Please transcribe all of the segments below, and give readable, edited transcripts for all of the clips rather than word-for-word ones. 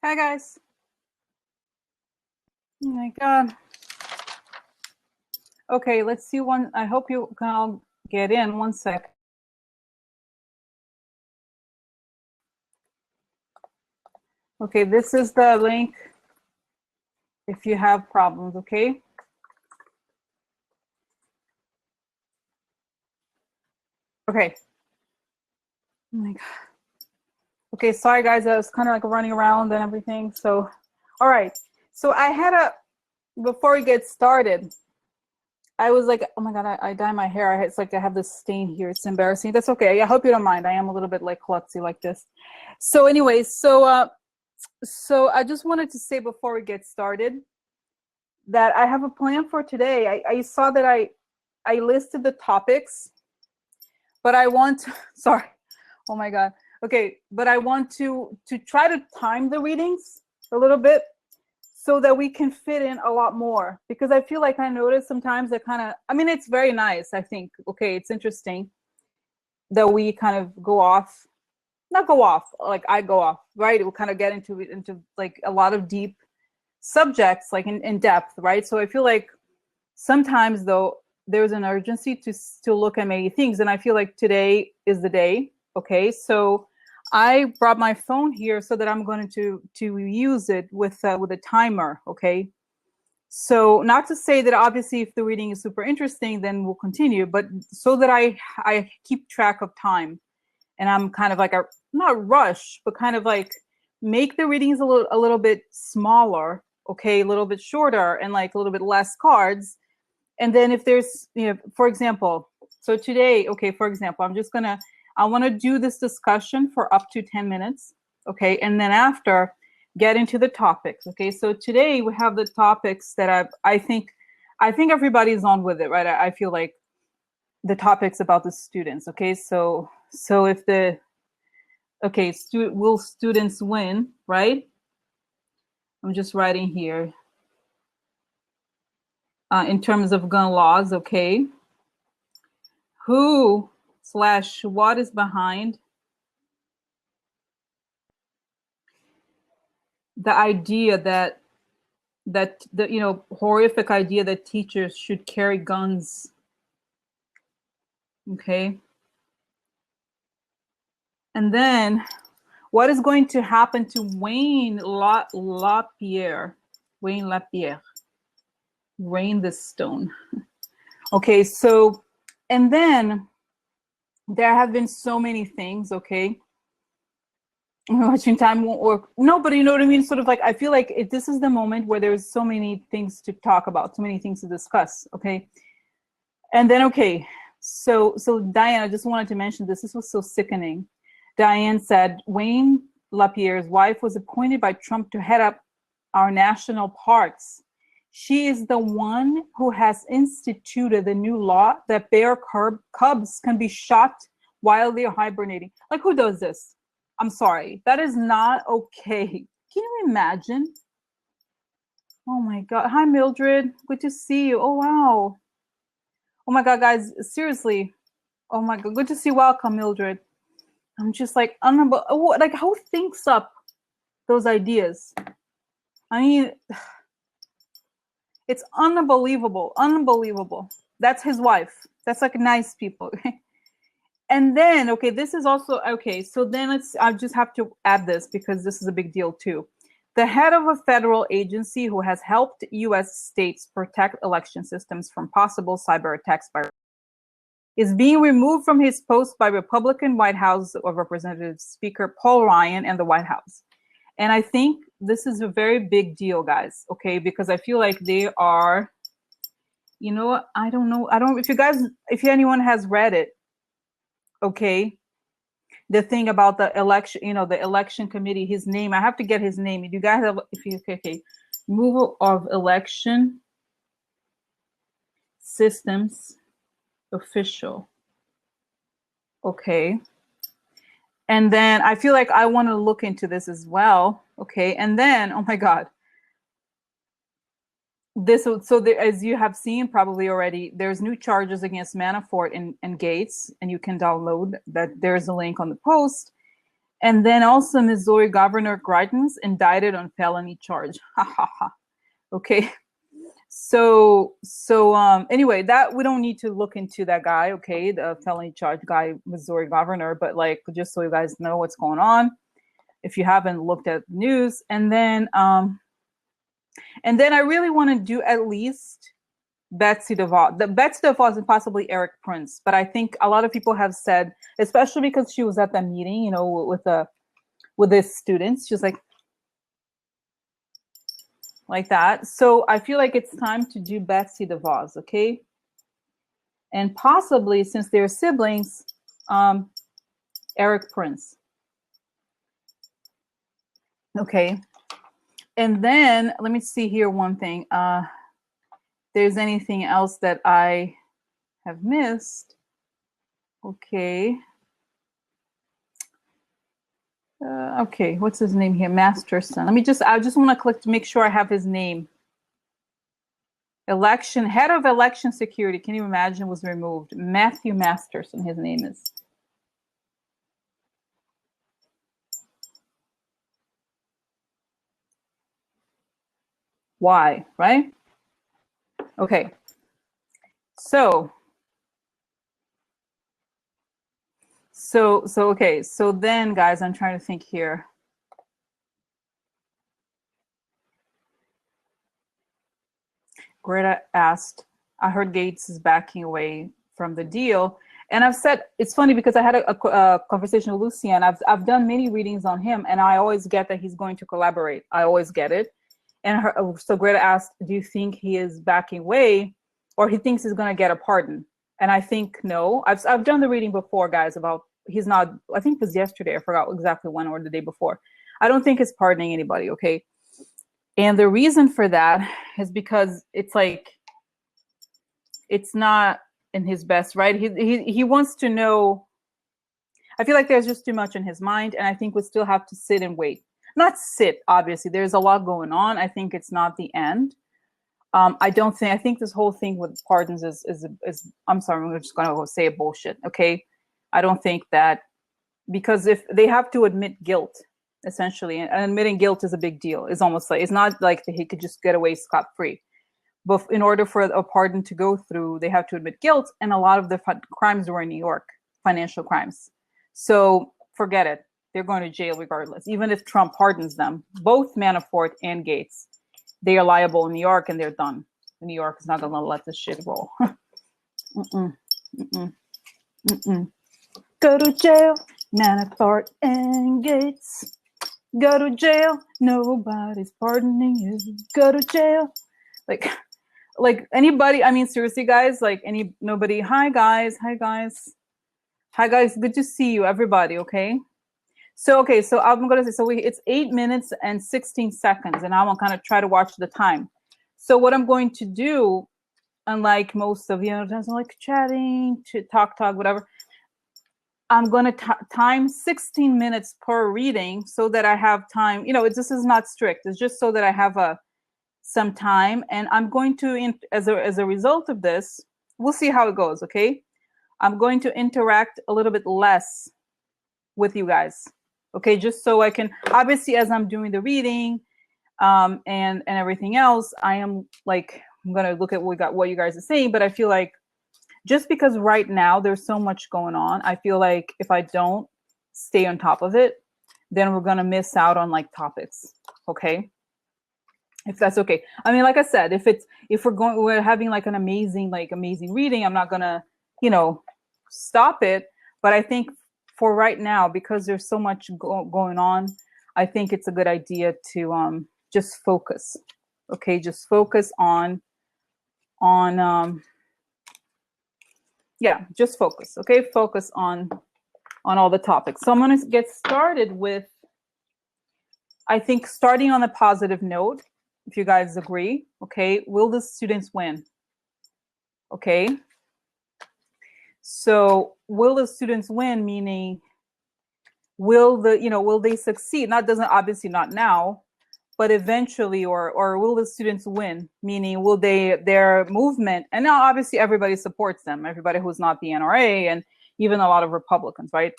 Hi guys. Oh my God. Okay, let's see one. I hope you can all get in. One sec. Okay, this is the link if you have problems, okay? Okay. Oh my God. Okay, sorry guys, I was kind of like running around and everything. So, all right. So I had before we get started, I was like, oh my God, I dye my hair. It's like I have this stain here. It's embarrassing. That's okay. I hope you don't mind. I am a little bit like klutzy like this. So anyways, so I just wanted to say before we get started that I have a plan for today. I saw that I listed the topics, but I want to, sorry, oh my God. Okay, but I want to try to time the readings a little bit so that we can fit in a lot more, because I feel like I notice sometimes that kind of, I mean, it's very nice, I think. Okay, it's interesting that we kind of go off, not go off, like I go off, right? We'll kind of get into like a lot of deep subjects, like in depth, right? So I feel like sometimes though there's an urgency to look at many things, and I feel like today is the day. Okay, so I brought my phone here so that I'm going to use it with a timer. Okay, so not to say that obviously if the reading is super interesting then we'll continue, but so that I keep track of time, and I'm kind of like a not rush, but kind of like make the readings a little bit smaller, okay, a little bit shorter, and like a little bit less cards. And then if there's, you know, for example, so today, okay, for example, I want to do this discussion for up to 10 minutes, okay, and then after get into the topics, okay. So today we have the topics that I think everybody's on with it, right? I feel like the topics about the students, okay. So if the, okay, will students win, right? I'm just writing here. In terms of gun laws, okay. Who / what is behind the idea that the, you know, horrific idea that teachers should carry guns, okay? And then what is going to happen to Wayne LaPierre? Wayne LaPierre, rain this stone. Okay, so, and then there have been so many things, okay? Watching time won't work. No, but you know what I mean? Sort of like, I feel like this is the moment where there's so many things to talk about, so many things to discuss, okay? And then, okay, so Diane, I just wanted to mention this. This was so sickening. Diane said, Wayne LaPierre's wife was appointed by Trump to head up our national parks. She is the one who has instituted the new law that bear cubs can be shot while they're hibernating. Like, who does this? I'm sorry, that is not okay. Can you imagine? Oh my God. Hi, Mildred. Good to see you. Oh, wow. Oh my God, guys, seriously. Oh my God, good to see you. Welcome, Mildred. I'm just like, like, who thinks up those ideas? I mean, it's unbelievable, unbelievable. That's his wife. That's like nice people. And then, okay, this is also, okay, so then I just have to add this because this is a big deal too. The head of a federal agency who has helped US states protect election systems from possible cyber attacks is being removed from his post by Republican White House of Representatives Speaker Paul Ryan and the White House. And I think this is a very big deal, guys, okay, because I feel like they are, you know what, I don't know, if anyone has read it, okay, the thing about the election, you know, the election committee, his name, I have to get his name. You guys have, if you, okay, removal of election systems official. Okay. And then I feel like I want to look into this as well. Okay. And then, oh my God. As you have seen probably already, there's new charges against Manafort and Gates, and you can download that. There's a link on the post. And then also Missouri Governor Greitens indicted on felony charge. Ha ha ha. Okay. So anyway, that we don't need to look into that guy, okay, the felony charge guy, Missouri governor, but like just so you guys know what's going on if you haven't looked at the news. And then I really want to do at least Betsy DeVos and possibly Erik Prince. But I think a lot of people have said, especially because she was at that meeting, you know, with the students, she was like that. So I feel like it's time to do Betsy DeVos, okay? And possibly, since they're siblings, Erik Prince. Okay. And then let me see here one thing. There's anything else that I have missed. Okay. Okay, what's his name here? Masterson. I just want to click to make sure I have his name. Head of election security, can you imagine, was removed. Matthew Masterson, his name is. Why, right? Okay, okay, so then guys, I'm trying to think here. Greta asked, I heard Gates is backing away from the deal. And I've said, it's funny because I had a conversation with Lucien. I've done many readings on him, and I always get that he's going to collaborate. I always get it. And so Greta asked, do you think he is backing away, or he thinks he's going to get a pardon? And I think no. I've done the reading before, guys, about he's not, I think it was yesterday. I forgot exactly when, or the day before. I don't think he's pardoning anybody, okay? And the reason for that is because it's like, it's not in his best, right? He wants to know. I feel like there's just too much in his mind, and I think we still have to sit and wait. Not sit, obviously. There's a lot going on. I think it's not the end. I think this whole thing with pardons is I'm sorry, I'm just going to say a bullshit, okay? I don't think that, because if they have to admit guilt, essentially, and admitting guilt is a big deal. It's almost like, it's not like he could just get away scot-free. But in order for a pardon to go through, they have to admit guilt, and a lot of the crimes were in New York, financial crimes. So forget it. They're going to jail regardless. Even if Trump pardons them, both Manafort and Gates, they are liable in New York, and they're done. New York is not going to let this shit roll. Go to jail, Manafort and Gates. Go to jail, nobody's pardoning you. Go to jail. Like anybody, I mean, seriously, guys, like nobody. Hi guys, good to see you, everybody. Okay, so I'm gonna say, so it's 8 minutes and 16 seconds, and I'm gonna kind of try to watch the time. So what I'm going to do, unlike most of you, like chatting, talk, whatever, I'm going to time 16 minutes per reading so that I have time. You know, this is not strict. It's just so that I have some time, and I'm going to, as a result of this, we'll see how it goes, okay? I'm going to interact a little bit less with you guys, okay? Just so I can, obviously, as I'm doing the reading and everything else, I'm going to look at what you guys are saying, but I feel like just because right now there's so much going on, I feel like if I don't stay on top of it, then we're going to miss out on topics, okay? If that's okay. I mean, like I said, if we're having an amazing reading, I'm not gonna, stop it. But I think for right now, because there's so much going on, I think it's a good idea to just focus. Okay, just focus on just focus. Okay, focus on all the topics. So I'm gonna get started with, I think, starting on a positive note. If you guys agree, okay, will the students win? Okay, so will the students win, meaning will they succeed? Obviously not now, but eventually, or will the students win, meaning will their movement, and now obviously everybody supports them, everybody who's not the NRA, and even a lot of Republicans, right?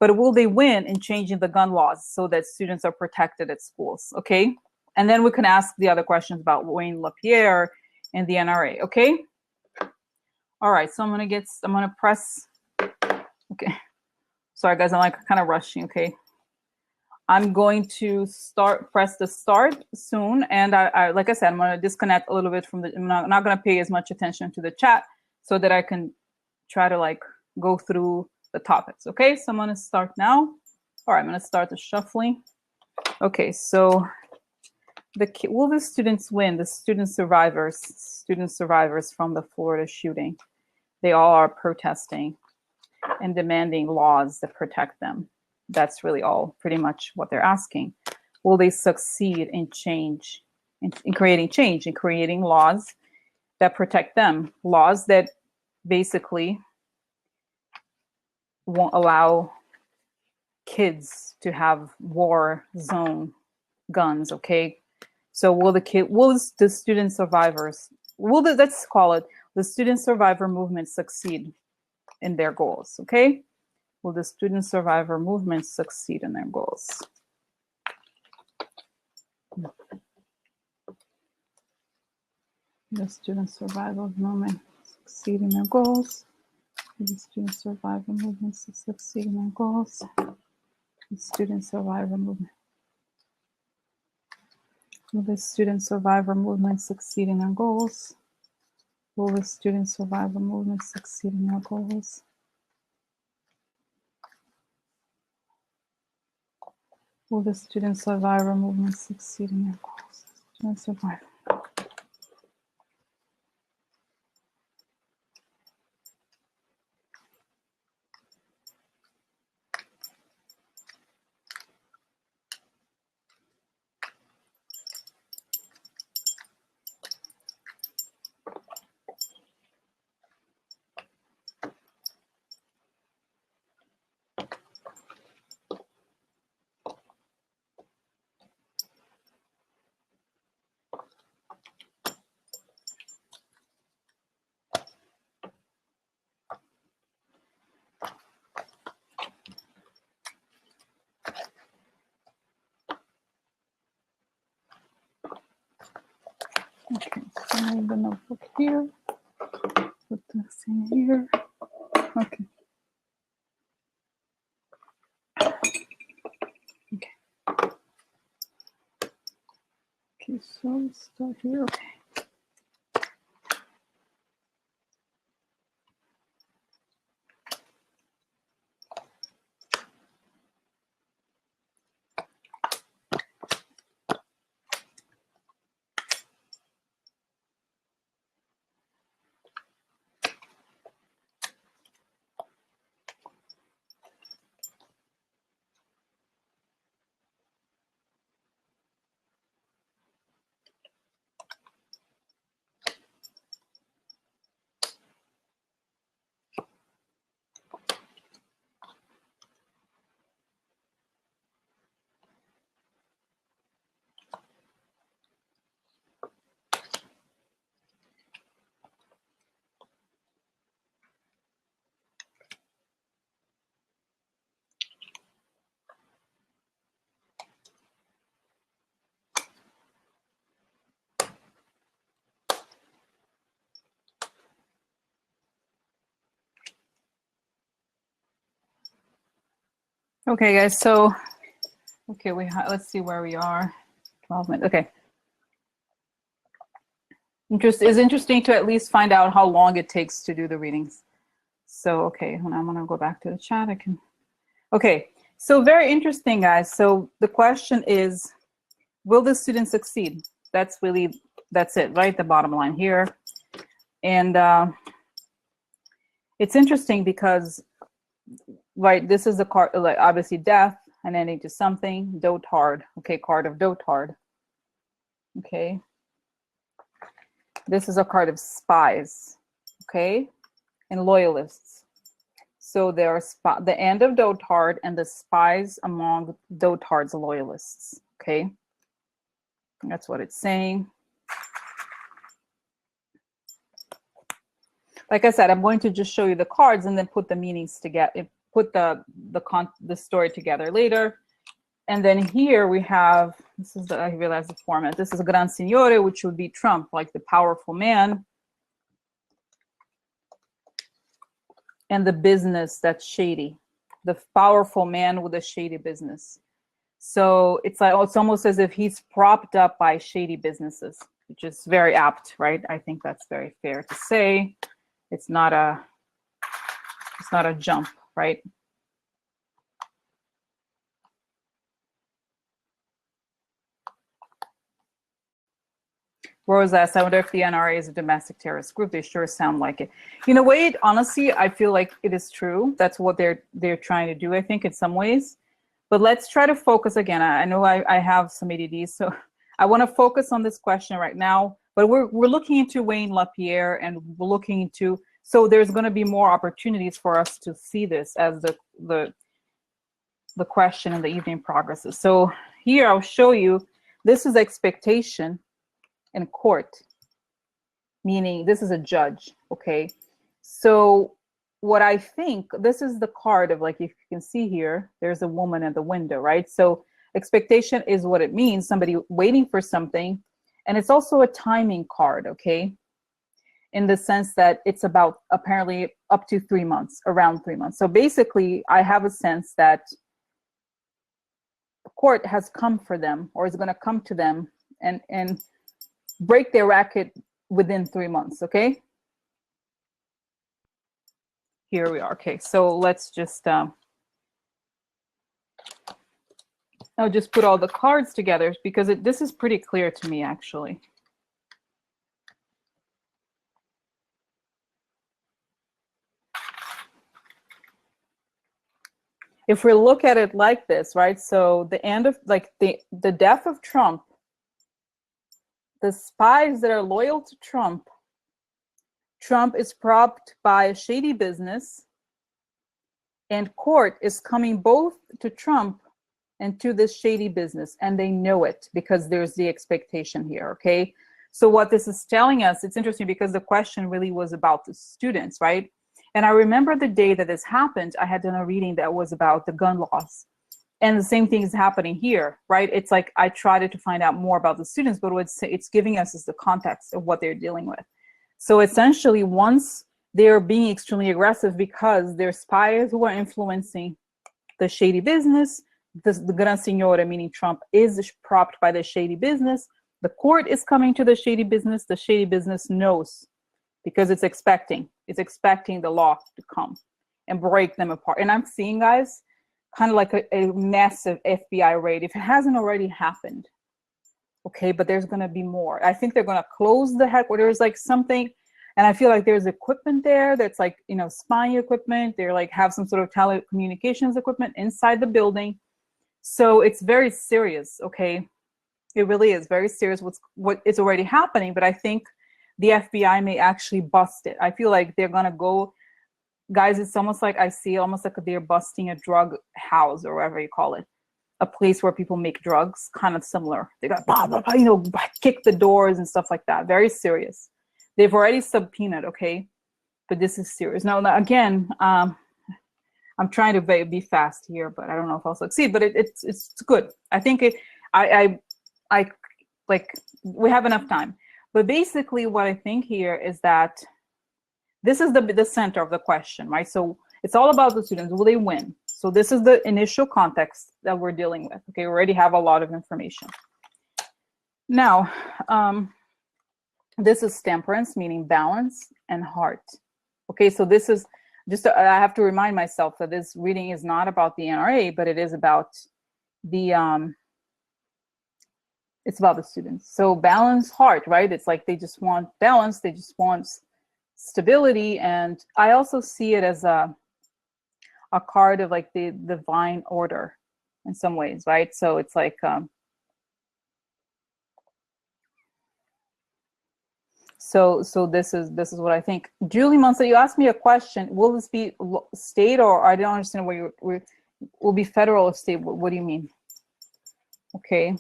but will they win in changing the gun laws so that students are protected at schools? Okay. And then we can ask the other questions about Wayne LaPierre and the NRA. Okay. All right. So I'm going to press. Okay. Sorry, guys. I'm like kind of rushing. Okay. I'm going to press the start soon. And I like I said, I'm going to disconnect a little bit from I'm not going to pay as much attention to the chat so that I can try to like go through the topics. Okay, so I'm going to start now. All right, I'm going to start the shuffling. Okay, so will the students win? The student survivors from the Florida shooting. They all are protesting and demanding laws that protect them. That's really all pretty much what they're asking. Will they succeed in change, in creating change, in creating laws that protect them? Laws that basically won't allow kids to have war zone guns, okay? So will the student survivors, let's call it, the student survivor movement succeed in their goals, okay? Will the student survivor movement succeed in their goals? The student survivor movement succeed in their goals. Will the student survivor movement succeed in their goals? The student survivor movement. Will the student survivor movement succeed in their goals? Will the student survivor movement succeed in their goals? Will the student survivor movement succeed in their goals? Student survivor. Okay, so I have the notebook here. Put this in here. Okay. Okay. Okay, so let's start here. Okay. Okay, guys, so, okay, let's see where we are. 12 minutes, okay. It's interesting to at least find out how long it takes to do the readings. So, okay, I'm gonna go back to the chat, okay, so very interesting, guys. So the question is, will the student succeed? That's it, right? The bottom line here. And it's interesting because, right, this is the card, like obviously death, an ending to something, dotard, okay, card of dotard, okay. This is a card of spies, okay, and loyalists. So there are the end of dotard and the spies among dotard's loyalists, okay. That's what it's saying. Like I said, I'm going to just show you the cards and then put the meanings together, put the story together later. And then here we have, this is I realize the format. This is a Gran Signore, which would be Trump, like the powerful man. And the business that's shady, the powerful man with a shady business. So it's like, it's almost as if he's propped up by shady businesses, which is very apt, right? I think that's very fair to say. It's not a jump, right? Rose asks, I wonder if the NRA is a domestic terrorist group. They sure sound like it. In a way, honestly, I feel like it is true. That's what they're trying to do, I think, in some ways. But let's try to focus again. I know I have some ADD, so I want to focus on this question right now. But we're looking into Wayne LaPierre, and we're looking into, so there's going to be more opportunities for us to see this as the question in the evening progresses. So here I'll show you, this is expectation in court, meaning this is a judge, okay? So what I think, this is the card of, like, if you can see here, there's a woman at the window, right? So expectation is what it means, somebody waiting for something. And it's also a timing card, okay? In the sense that it's about apparently up to 3 months, around 3 months. So basically, I have a sense that the court has come for them, or is going to come to them and break their racket within 3 months, okay? Here we are. Okay, so let's just, I'll just put all the cards together because this is pretty clear to me, actually. If we look at it like this, right? So the end of, like, the death of Trump, the spies that are loyal to Trump is propped by a shady business, and court is coming both to Trump and to this shady business, and they know it because there's the expectation here, okay? So what this is telling us, it's interesting because the question really was about the students, right? And I remember the day that this happened, I had done a reading that was about the gun laws. And the same thing is happening here, right? It's like I tried to find out more about the students, but what it's giving us is the context of what they're dealing with. So essentially, once they're being extremely aggressive because they're spies who are influencing the shady business, the Gran Signore, meaning Trump, is propped by the shady business. The court is coming to the shady business. The shady business knows because it's expecting the law to come and break them apart. And I'm seeing, guys, kind of like a massive FBI raid, if it hasn't already happened. Okay, but there's going to be more. I think they're going to close the headquarters, like something, and I feel like there's equipment there that's like, you know, spying equipment. They're like have some sort of telecommunications equipment inside the building. So it's very serious, okay? It really is very serious what is already happening, but I think the FBI may actually bust it. I feel like they're going to go, guys, it's almost like I see almost like they're busting a drug house or whatever you call it, a place where people make drugs, kind of similar. They got, blah, blah, blah, you know, kick the doors and stuff like that. Very serious. They've already subpoenaed, okay? But this is serious. Now again, I'm trying to be fast here, but I don't know if I'll succeed, but it's good. I think I like, we have enough time. But basically what I think here is that this is the center of the question, right? So it's all about the students. Will they win? So this is the initial context that we're dealing with. Okay, we already have a lot of information. Now, this is temperance, meaning balance and heart. Okay, so this is just, I have to remind myself that this reading is not about the NRA, but it is about the, it's about the students. So balance, heart, right? It's like they just want balance, they just want stability. And I also see it as a card of like the divine order in some ways, right? So it's like, so this is what I think. Julie Munson, you asked me a question. Will this be state, or I don't understand where will be federal or state? What do you mean? Okay.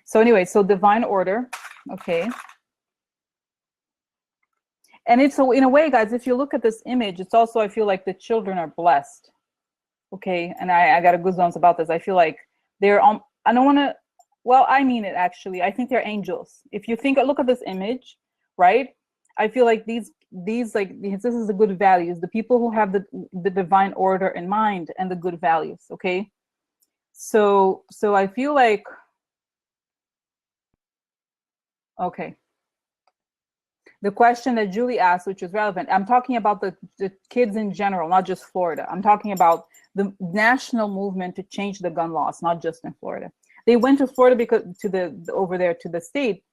So anyway, so divine order, okay. And it's, so in a way, guys, if you look at this image, it's also, I feel like the children are blessed. Okay, and I got a goosebumps about this. I feel like they're I don't want to, well, I mean it actually. I think they're angels. If you think, look at this image, right? I feel like these like, this is the good values, the people who have the divine order in mind and the good values. Okay, so I feel like, okay, the question that Julie asked, which is relevant, I'm talking about the kids in general, not just Florida. I'm talking about the national movement to change the gun laws, not just in Florida. They went to Florida because over there to the state,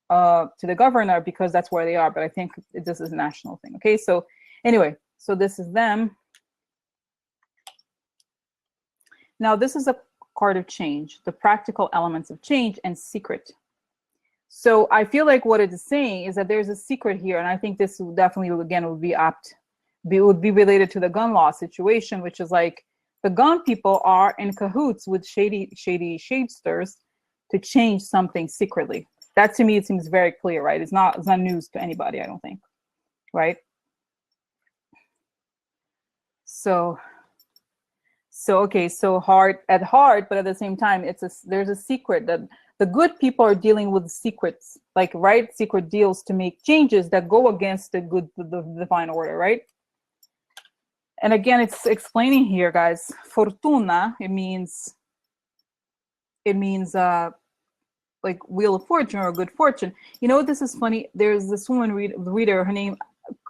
to the governor, because that's where they are. But I think this is a national thing. Okay, so anyway, so this is them. Now this is a card of change, the practical elements of change and secret. So I feel like what it is saying is that there's a secret here, and I think this definitely, again, would be related to the gun law situation, which is like the gun people are in cahoots with shady shadesters to change something secretly. That to me, it seems very clear, right? It's not news to anybody, I don't think, right? So okay, so at heart, but at the same time, there's a secret that the good people are dealing with secrets, like, right, secret deals to make changes that go against the divine order, right? And again, it's explaining here, guys, fortuna, it means like wheel of fortune or good fortune. You know, this is funny. There's this woman reader, her name,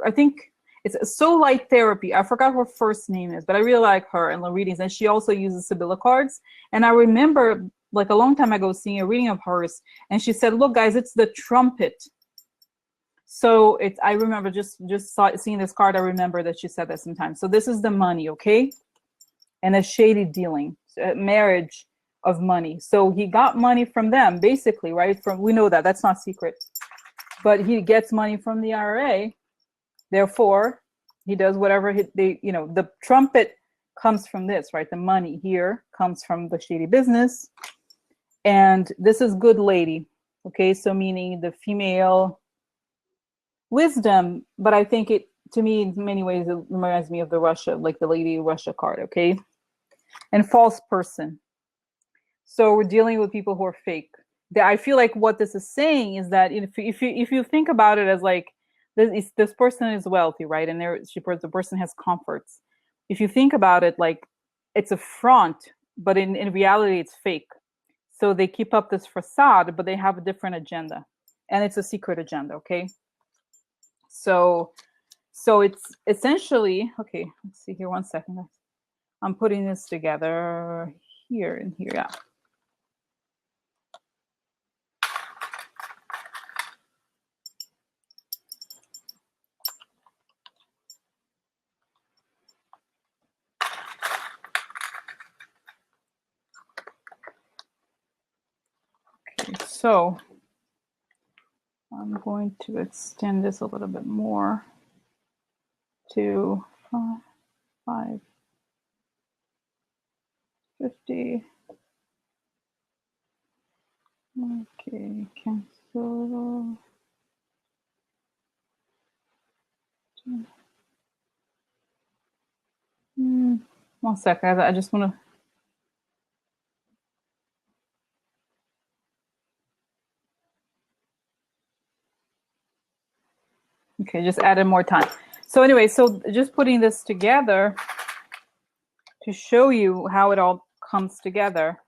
I think it's So Light Therapy. I forgot her first name is, but I really like her and the readings. And she also uses Sibylla cards. And I remember, like, a long time ago, seeing a reading of hers, and she said, "Look, guys, it's the trumpet." So I remember just seeing this card. I remember that she said that sometimes. So this is the money, okay, and a shady dealing, marriage of money. So he got money from them, basically, right? We know that's not secret, but he gets money from the NRA. Therefore, he does whatever the trumpet comes from this, right? The money here comes from the shady business. And this is good lady, okay? So meaning the female wisdom, but I think it, to me, in many ways, it reminds me of the Russia, like the Lady Russia card, okay? And false person. So we're dealing with people who are fake. I feel like what this is saying is that if you think about it as like, this person is wealthy, right? And the person has comforts. If you think about it, like, it's a front, but in reality, it's fake. So they keep up this facade, but they have a different agenda, and it's a secret agenda. Okay. So it's essentially, okay, let's see here, 1 second. I'm putting this together here and here. Yeah. So I'm going to extend this a little bit more to 550. Okay, cancel. One second, I just want to. Okay, just added more time. So anyway, so just putting this together to show you how it all comes together.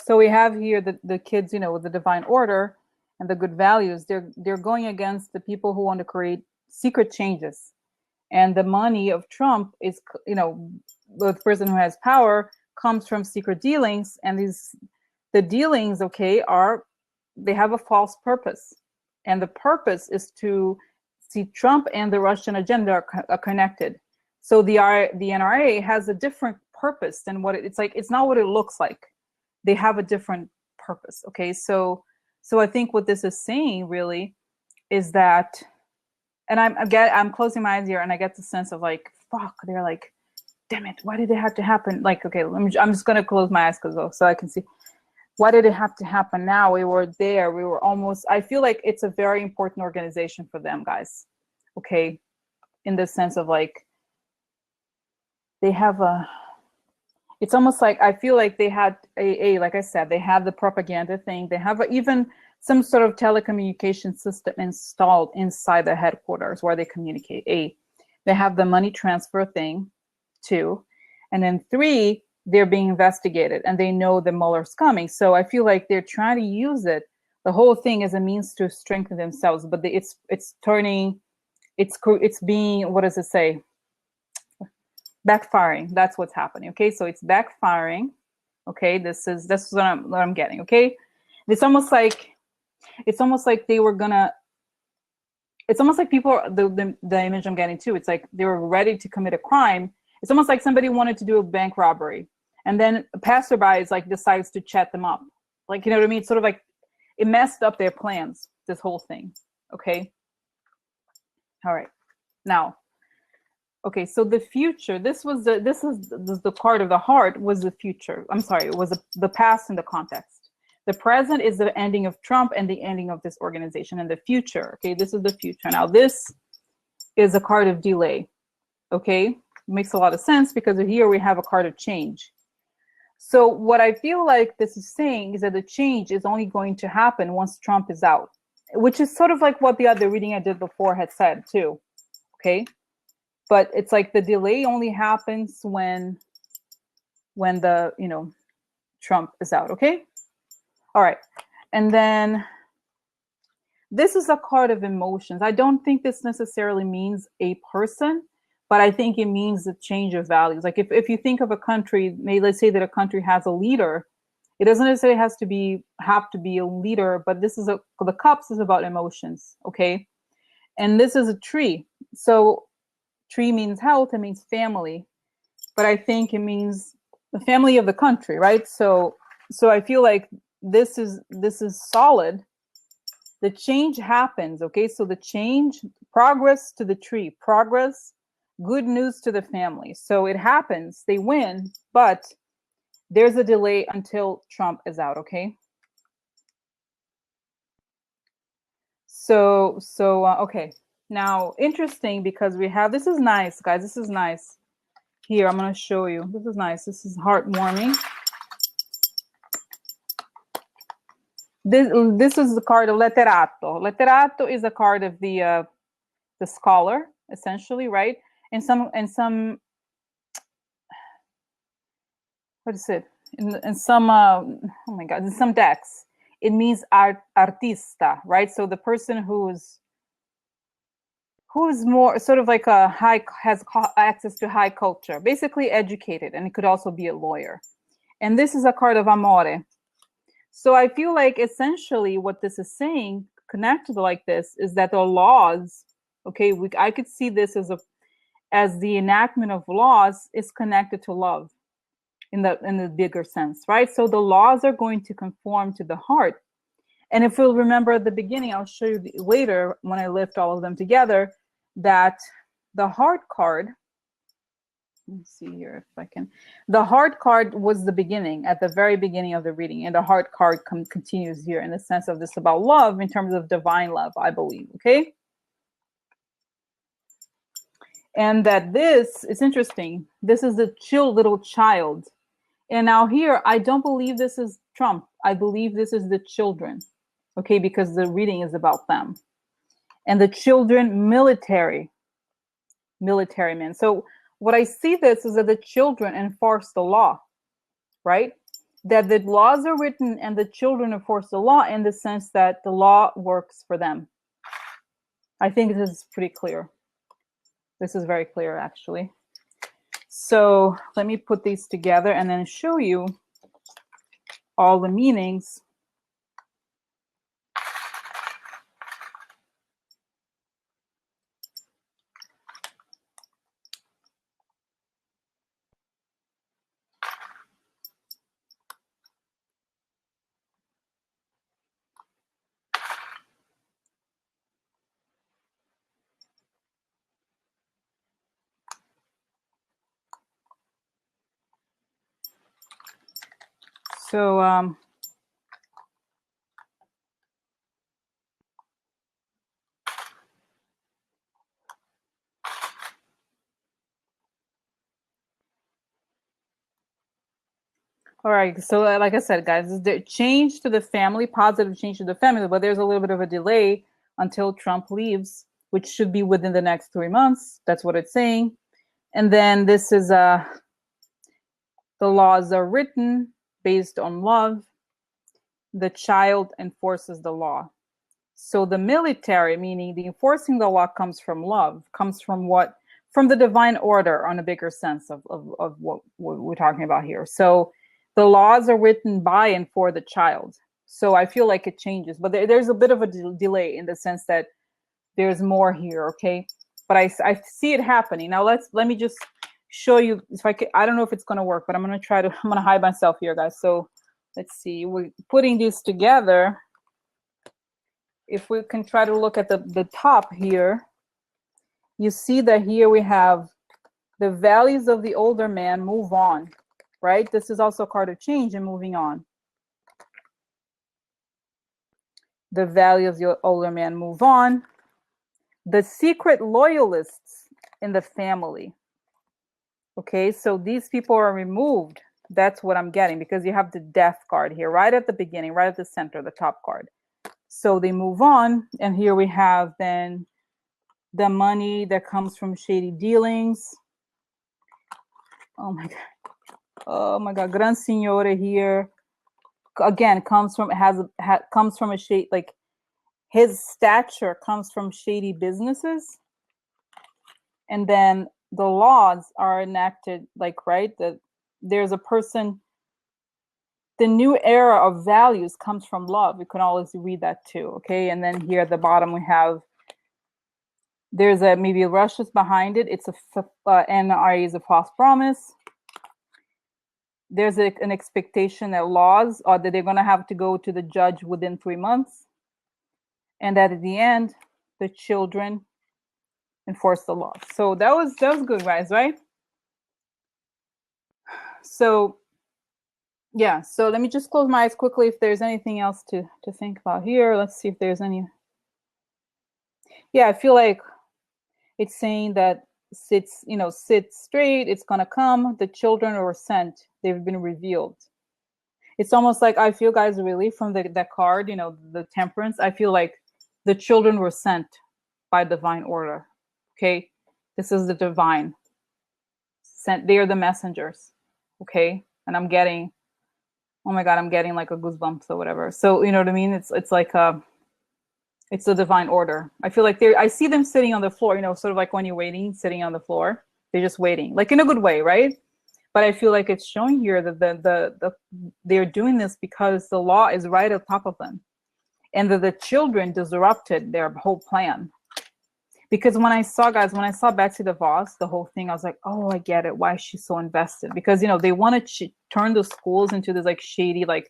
So we have here the kids, with the divine order and the good values. They're going against the people who want to create secret changes. And the money of Trump is, the person who has power comes from secret dealings. And the dealings, okay, they have a false purpose. And the purpose is to see Trump and the Russian agenda are connected. So the NRA has a different purpose than what it's like. It's not what it looks like. They have a different purpose. Okay, so I think what this is saying really is that, and I'm closing my eyes here, and I get the sense of like fuck. They're like, damn it, why did it have to happen? Like, okay, I'm just gonna close my eyes so I can see. Why did it have to happen now? We were there. We were almost. I feel like it's a very important organization for them, guys. Okay, in the sense of like, they have a. It's almost like I feel like they had like I said, they have the propaganda thing. They have even some sort of telecommunication system installed inside the headquarters where they communicate. They have the money transfer thing, 2, and then 3, they're being investigated and they know the Mueller's coming. So I feel like they're trying to use it, the whole thing, as a means to strengthen themselves. But it's turning, it's being, what does it say? Backfiring. That's what's happening. Okay, so it's backfiring. Okay, this is what I'm getting. Okay, it's almost like they were gonna. It's almost like people. The image I'm getting too. It's like they were ready to commit a crime. It's almost like somebody wanted to do a bank robbery, and then a passerby is like decides to chat them up. Like, you know what I mean? It's sort of like it messed up their plans. This whole thing. Okay. All right. Now. Okay, so the future, this is the card of the heart, was the future. I'm sorry, it was the past in the context. The present is the ending of Trump and the ending of this organization, and the future. Okay, this is the future. Now, this is a card of delay. Okay, makes a lot of sense because here we have a card of change. So what I feel like this is saying is that the change is only going to happen once Trump is out, which is sort of like what the other reading I did before had said too. Okay. But it's like the delay only happens when the, Trump is out. Okay. All right. And then this is a card of emotions. I don't think this necessarily means a person, but I think it means the change of values. Like if you think of a country, maybe let's say that a country has a leader, it doesn't necessarily have to be a leader, but the cups is about emotions. Okay. And this is a tree. So tree means health, it means family, but I think it means the family of the country, right? So I feel like this is solid. The change happens, okay? So the change, progress to the tree, progress, good news to the family. So it happens, they win, but there's a delay until Trump is out, okay? So okay. Now, interesting because we have, this is nice, guys. This is nice. Here, I'm going to show you. This is nice. This is heartwarming. This is the card of letterato. Letterato is a card of the scholar, essentially, right? And some what is it? In some oh my God, in some decks, it means artista, right? So the person who's more sort of like has access to high culture, basically educated, and it could also be a lawyer. And this is a card of amore. So I feel like essentially what this is saying, connected like this, is that the laws, okay, I could see this as the enactment of laws is connected to love in the bigger sense, right? So the laws are going to conform to the heart. And if we'll remember at the beginning, I'll show you later when I lift all of them together, that the heart card, let's see here if I can, the heart card was the beginning, at the very beginning of the reading, and the heart card continues here in the sense of this about love in terms of divine love, I believe, okay? And that this is interesting. This is the little child. And now here, I don't believe this is Trump. I believe this is the children, okay? Because the reading is about them. And the children, military men. So what I see this is that the children enforce the law, right? That the laws are written and the children enforce the law in the sense that the law works for them. I think this is pretty clear. This is very clear, actually. So let me put these together and then show you all the meanings. So, all right. So, like I said, guys, the change to the family, positive change to the family, but there's a little bit of a delay until Trump leaves, which should be within the next 3 months. That's what it's saying. And then this is the laws are written based on love. The child enforces the law. So the military, meaning the enforcing the law, comes from love, comes from what? From the divine order on a bigger sense of what we're talking about here. So the laws are written by and for the child. So I feel like it changes, but there's a bit of a delay in the sense that there's more here, okay? But I see it happening. Now let me just show you if I can. I don't know if it's going to work, but I'm going to hide myself here, guys. So let's see. We're putting these together. If we can try to look at the top here, you see that here we have the values of the older man move on, right? This is also a card of change and moving on. The values of the older man move on. The secret loyalists in the family. Okay, so these people are removed. That's what I'm getting because you have the death card here, right at the beginning, right at the center, the top card. So they move on, and here we have then the money that comes from shady dealings. Oh my God. Oh my God. Gran Signore here. Again, comes from a shady, like his stature comes from shady businesses. And then the laws are enacted, like, right? There's a person, the new era of values comes from love. You can always read that too, okay? And then here at the bottom we have, there's maybe Russia's behind it. It's NRA is a false promise. There's an expectation that laws are that they're going to have to go to the judge within 3 months. And that at the end, the children enforce the law. So that was good, guys, right? So yeah, so let me just close my eyes quickly if there's anything else to think about here. Let's see if there's any. Yeah, I feel like it's saying that sit straight, it's gonna come. The children are sent. They've been revealed. It's almost like I feel, guys, really from that card, the temperance, I feel like the children were sent by divine order. Okay, this is the divine sent. They are the messengers. Okay, and I'm getting, oh my God, I'm getting like a goosebumps or whatever. So you know what I mean? It's like it's the divine order. I feel like I see them sitting on the floor, sort of like when you're waiting, sitting on the floor. They're just waiting, like in a good way, right? But I feel like it's showing here that they're doing this because the law is right on top of them, and that the children disrupted their whole plan. Because when I saw Betsy DeVos, the whole thing, I was like, oh, I get it. Why she's so invested? Because they want to turn the schools into this like shady, like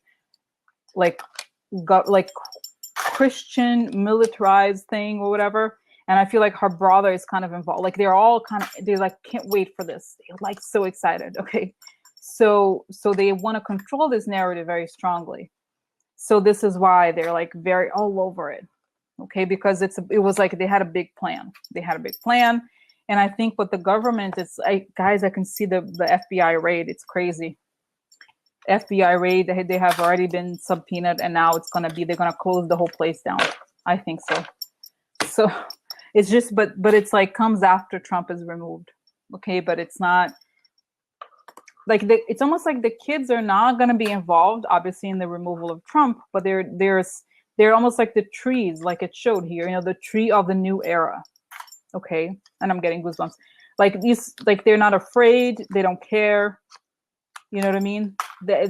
Christian militarized thing or whatever. And I feel like her brother is kind of involved. Like they're like, can't wait for this. They're like so excited. Okay. So they want to control this narrative very strongly. So this is why they're like very all over it. Okay. Because it was like they had a big plan. And I think what the government is, guys, I can see the FBI raid. It's crazy. FBI raid, they have already been subpoenaed, and now they're gonna close the whole place down. I think so. So it's just, but it's like comes after Trump is removed. Okay, but it's not like it's almost like the kids are not gonna be involved, obviously, in the removal of Trump, but they're almost like the trees, like it showed here, the tree of the new era. Okay, and I'm getting goosebumps. Like these, like they're not afraid, they don't care. You know what I mean? Yeah,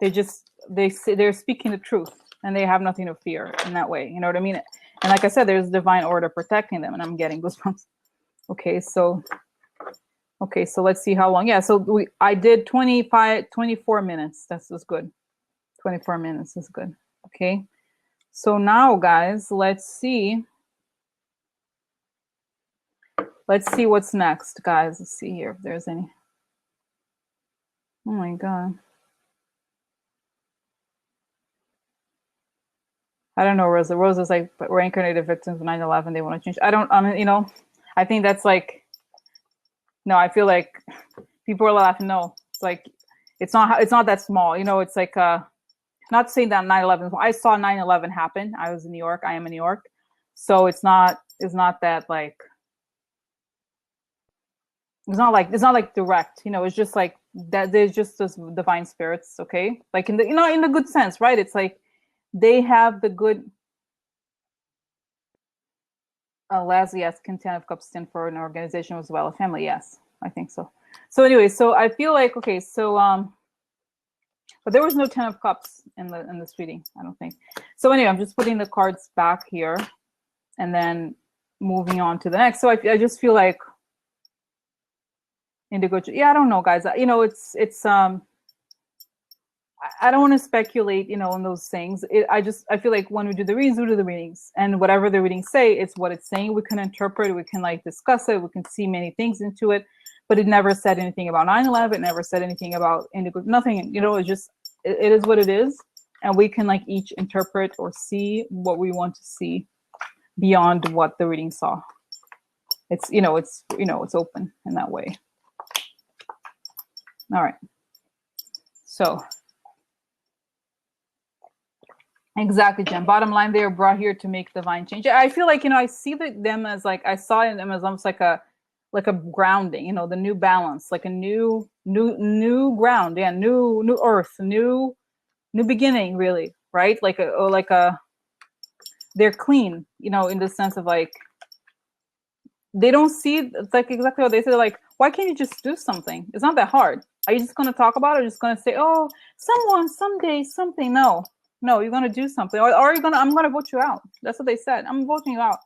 they're speaking the truth, and they have nothing to fear in that way. You know what I mean? And like I said, there's divine order protecting them, and I'm getting goosebumps. Okay, so let's see how long. Yeah, so I did 24 minutes. That's good. 24 minutes is good. Okay, so now, guys, let's see what's next, guys. Let's see here if there's any. Oh my God. I don't know, Rosa. Rosa's like, but reincarnated victims of 9/11, they want to change. I mean, I think that's like, no, I feel like people are laughing. No, it's like, it's not that small. It's like, not saying that 9/11, I saw 9/11 happen. I was in New York. I am in New York. So it's not that like, it's not like direct, it's just like that there's just those divine spirits, okay? Like in the good sense, right? It's like they have the good. Leslie, yes, can Ten of Cups stand for an organization as well, a family? Yes, I think so. So anyway, so I feel like, okay, so but there was no Ten of Cups in this reading, I don't think. So anyway, I'm just putting the cards back here and then moving on to the next. So I just feel like indigo. Yeah, I don't know, guys. It's I don't want to speculate, on those things. I feel like when we do the readings, and whatever the readings say, it's what it's saying. We can interpret it, we can like discuss it, we can see many things into it, but it never said anything about 9/11. It never said anything about indigo. Nothing. It's just it is what it is, and we can like each interpret or see what we want to see beyond what the reading saw. It's it's open in that way. All right. So. Exactly, Jen. Bottom line, they are brought here to make divine change. I feel like, I see them as like, I saw them as almost like a grounding, the new balance, like a new ground, yeah, new earth, new beginning, really, right? Like they're clean, in the sense of like, they don't see, it's like exactly what they say, like, why can't you just do something? It's not that hard. Are you just going to talk about it, or just going to say, oh, someone, someday, something? No, you're gonna do something, or I'm gonna vote you out. That's what they said. I'm voting you out.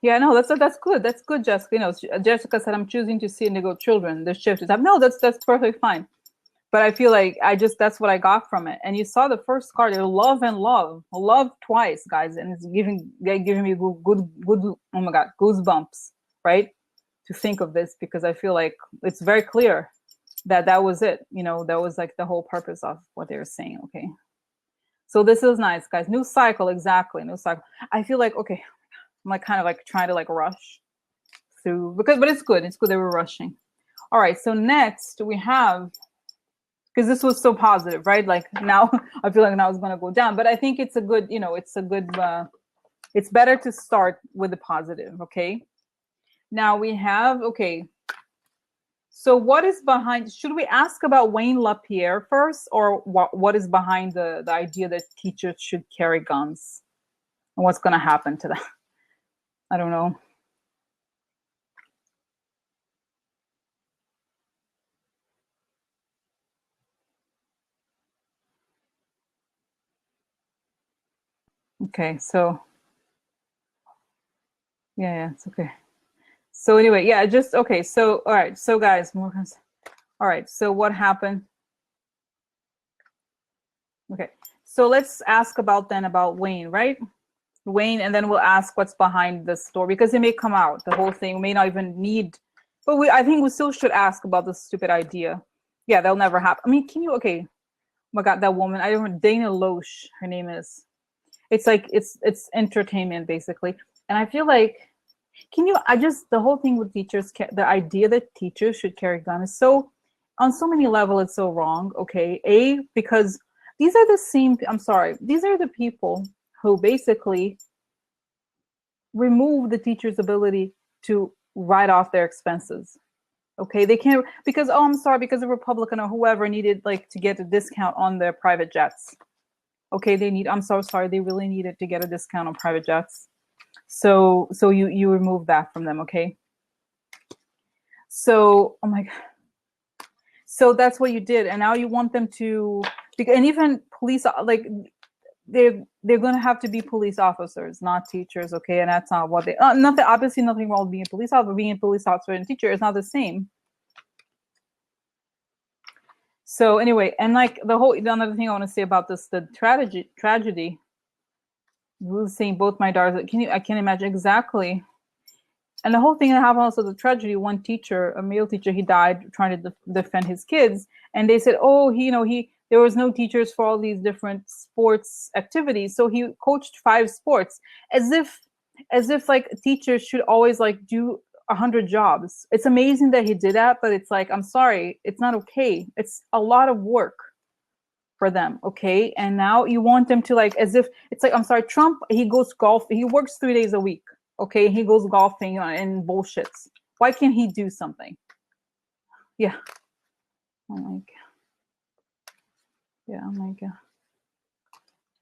Yeah, no, that's good. That's good, Jessica. Jessica said, I'm choosing to see indigo children. The shift is up. No, that's perfectly fine. But I feel like that's what I got from it. And you saw the first card, love and love twice, guys, and it's giving me good. Oh my God, goosebumps, right? To think of this, because I feel like it's very clear that was it. That was like the whole purpose of what they were saying. Okay. So this is nice, guys. New cycle, exactly. New cycle. I feel like, okay, I'm like kind of like trying to like rush through, but it's good. It's good that we're rushing. All right. So next we have, because this was so positive, right? Like now I feel like now it's going to go down, but I think it's a good, it's better to start with the positive. Okay. Now we have, okay. So what is behind, should we ask about Wayne LaPierre first, or what is behind the idea that teachers should carry guns, and what's going to happen to that? I don't know. Okay, so yeah, it's okay. So anyway, yeah, just okay. So all right, so guys, more. All right, so what happened? Okay, so let's ask about Wayne, right? Wayne, and then we'll ask what's behind the story, because it may come out. The whole thing may not even need, but I think we still should ask about the stupid idea. Yeah, that'll never happen. I mean, can you? Okay, oh my God, that woman. I don't know, Dana Loesch, her name is. It's like it's entertainment basically, and I feel like, the whole thing with teachers, the idea that teachers should carry guns is so, on so many levels, it's so wrong. Okay, because these are the same. I'm sorry, these are the people who basically remove the teacher's ability to write off their expenses. Okay, they can't, because, oh, I'm sorry, because a Republican or whoever needed like to get a discount on their private jets. Okay, I'm so sorry, they really needed to get a discount on private jets. So you remove that from them, okay? So, oh my God. So that's what you did, and now you want them to, and even police, like they're going to have to be police officers, not teachers, okay? And that's not what they. Obviously, nothing wrong with being a police officer. Being a police officer and teacher is not the same. So anyway, and like another thing I want to say about this, the tragedy. Saying both my daughters. I can't imagine exactly. And the whole thing that happened also, the tragedy, one teacher, a male teacher, he died trying to defend his kids. And they said, oh, there was no teachers for all these different sports activities. So he coached 5 sports, as if like teachers should always like do 100 jobs. It's amazing that he did that, but it's like, I'm sorry, it's not okay. It's a lot of work for them, okay? And now you want them to like, as if it's like, I'm sorry, Trump, he goes golf, he works 3 days a week, okay? He goes golfing and bullshits. Why can't he do something? Yeah. Oh my God. Yeah, oh my God.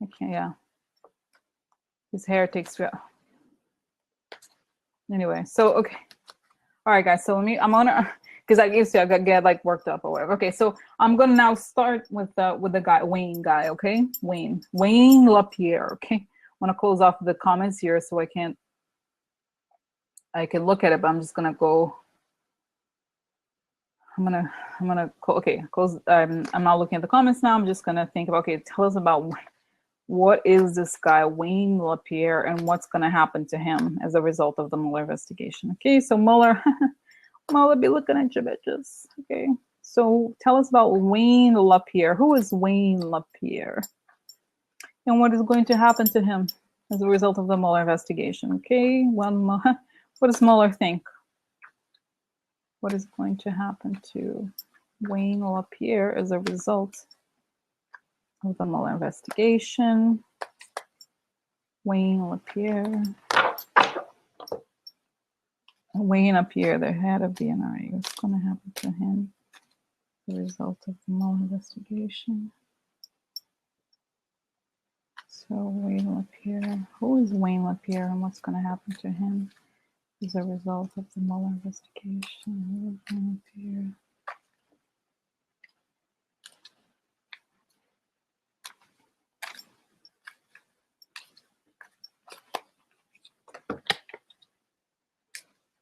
I can't, yeah. His hair takes, anyway, so, okay. All right, guys, so I'm gonna, because I used to get like worked up or whatever. Okay, so I'm gonna now start with the guy, Wayne guy, okay? Wayne LaPierre, okay? I'm gonna close off the comments here so I can look at it, but I'm just gonna go, I'm gonna okay, close, I'm not looking at the comments now. I'm just gonna think about, okay, tell us about what is this guy, Wayne LaPierre, and what's gonna happen to him as a result of the Mueller investigation. Okay, so Mueller, Mueller be looking at you bitches. Okay, so tell us about Wayne LaPierre. Who is Wayne LaPierre? And what is going to happen to him as a result of the Mueller investigation? Okay, what does Mueller think? What is going to happen to Wayne LaPierre as a result of the Mueller investigation? Wayne LaPierre. Wayne LaPierre, the head of the NRA. What's going to happen to him as a result of the Mueller investigation? So Wayne LaPierre. Who is Wayne LaPierre and what's going to happen to him as a result of the Mueller investigation? Who is Wayne LaPierre?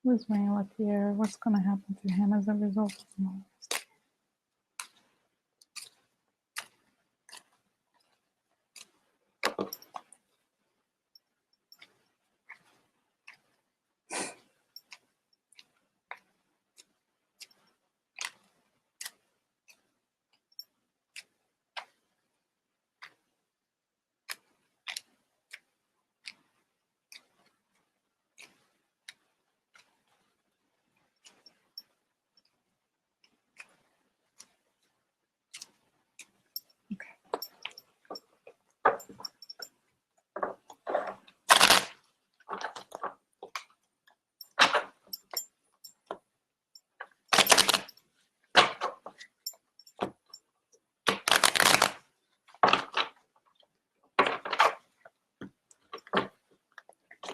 Who is Wayne LaPierre? What's going to happen to him as a result of the Mueller investigation?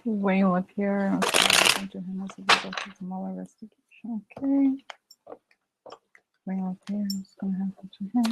Wayne LaPierre, what's going to happen to him as a result of the Mueller investigation? Okay. Wayne LaPierre, what's going to happen to him?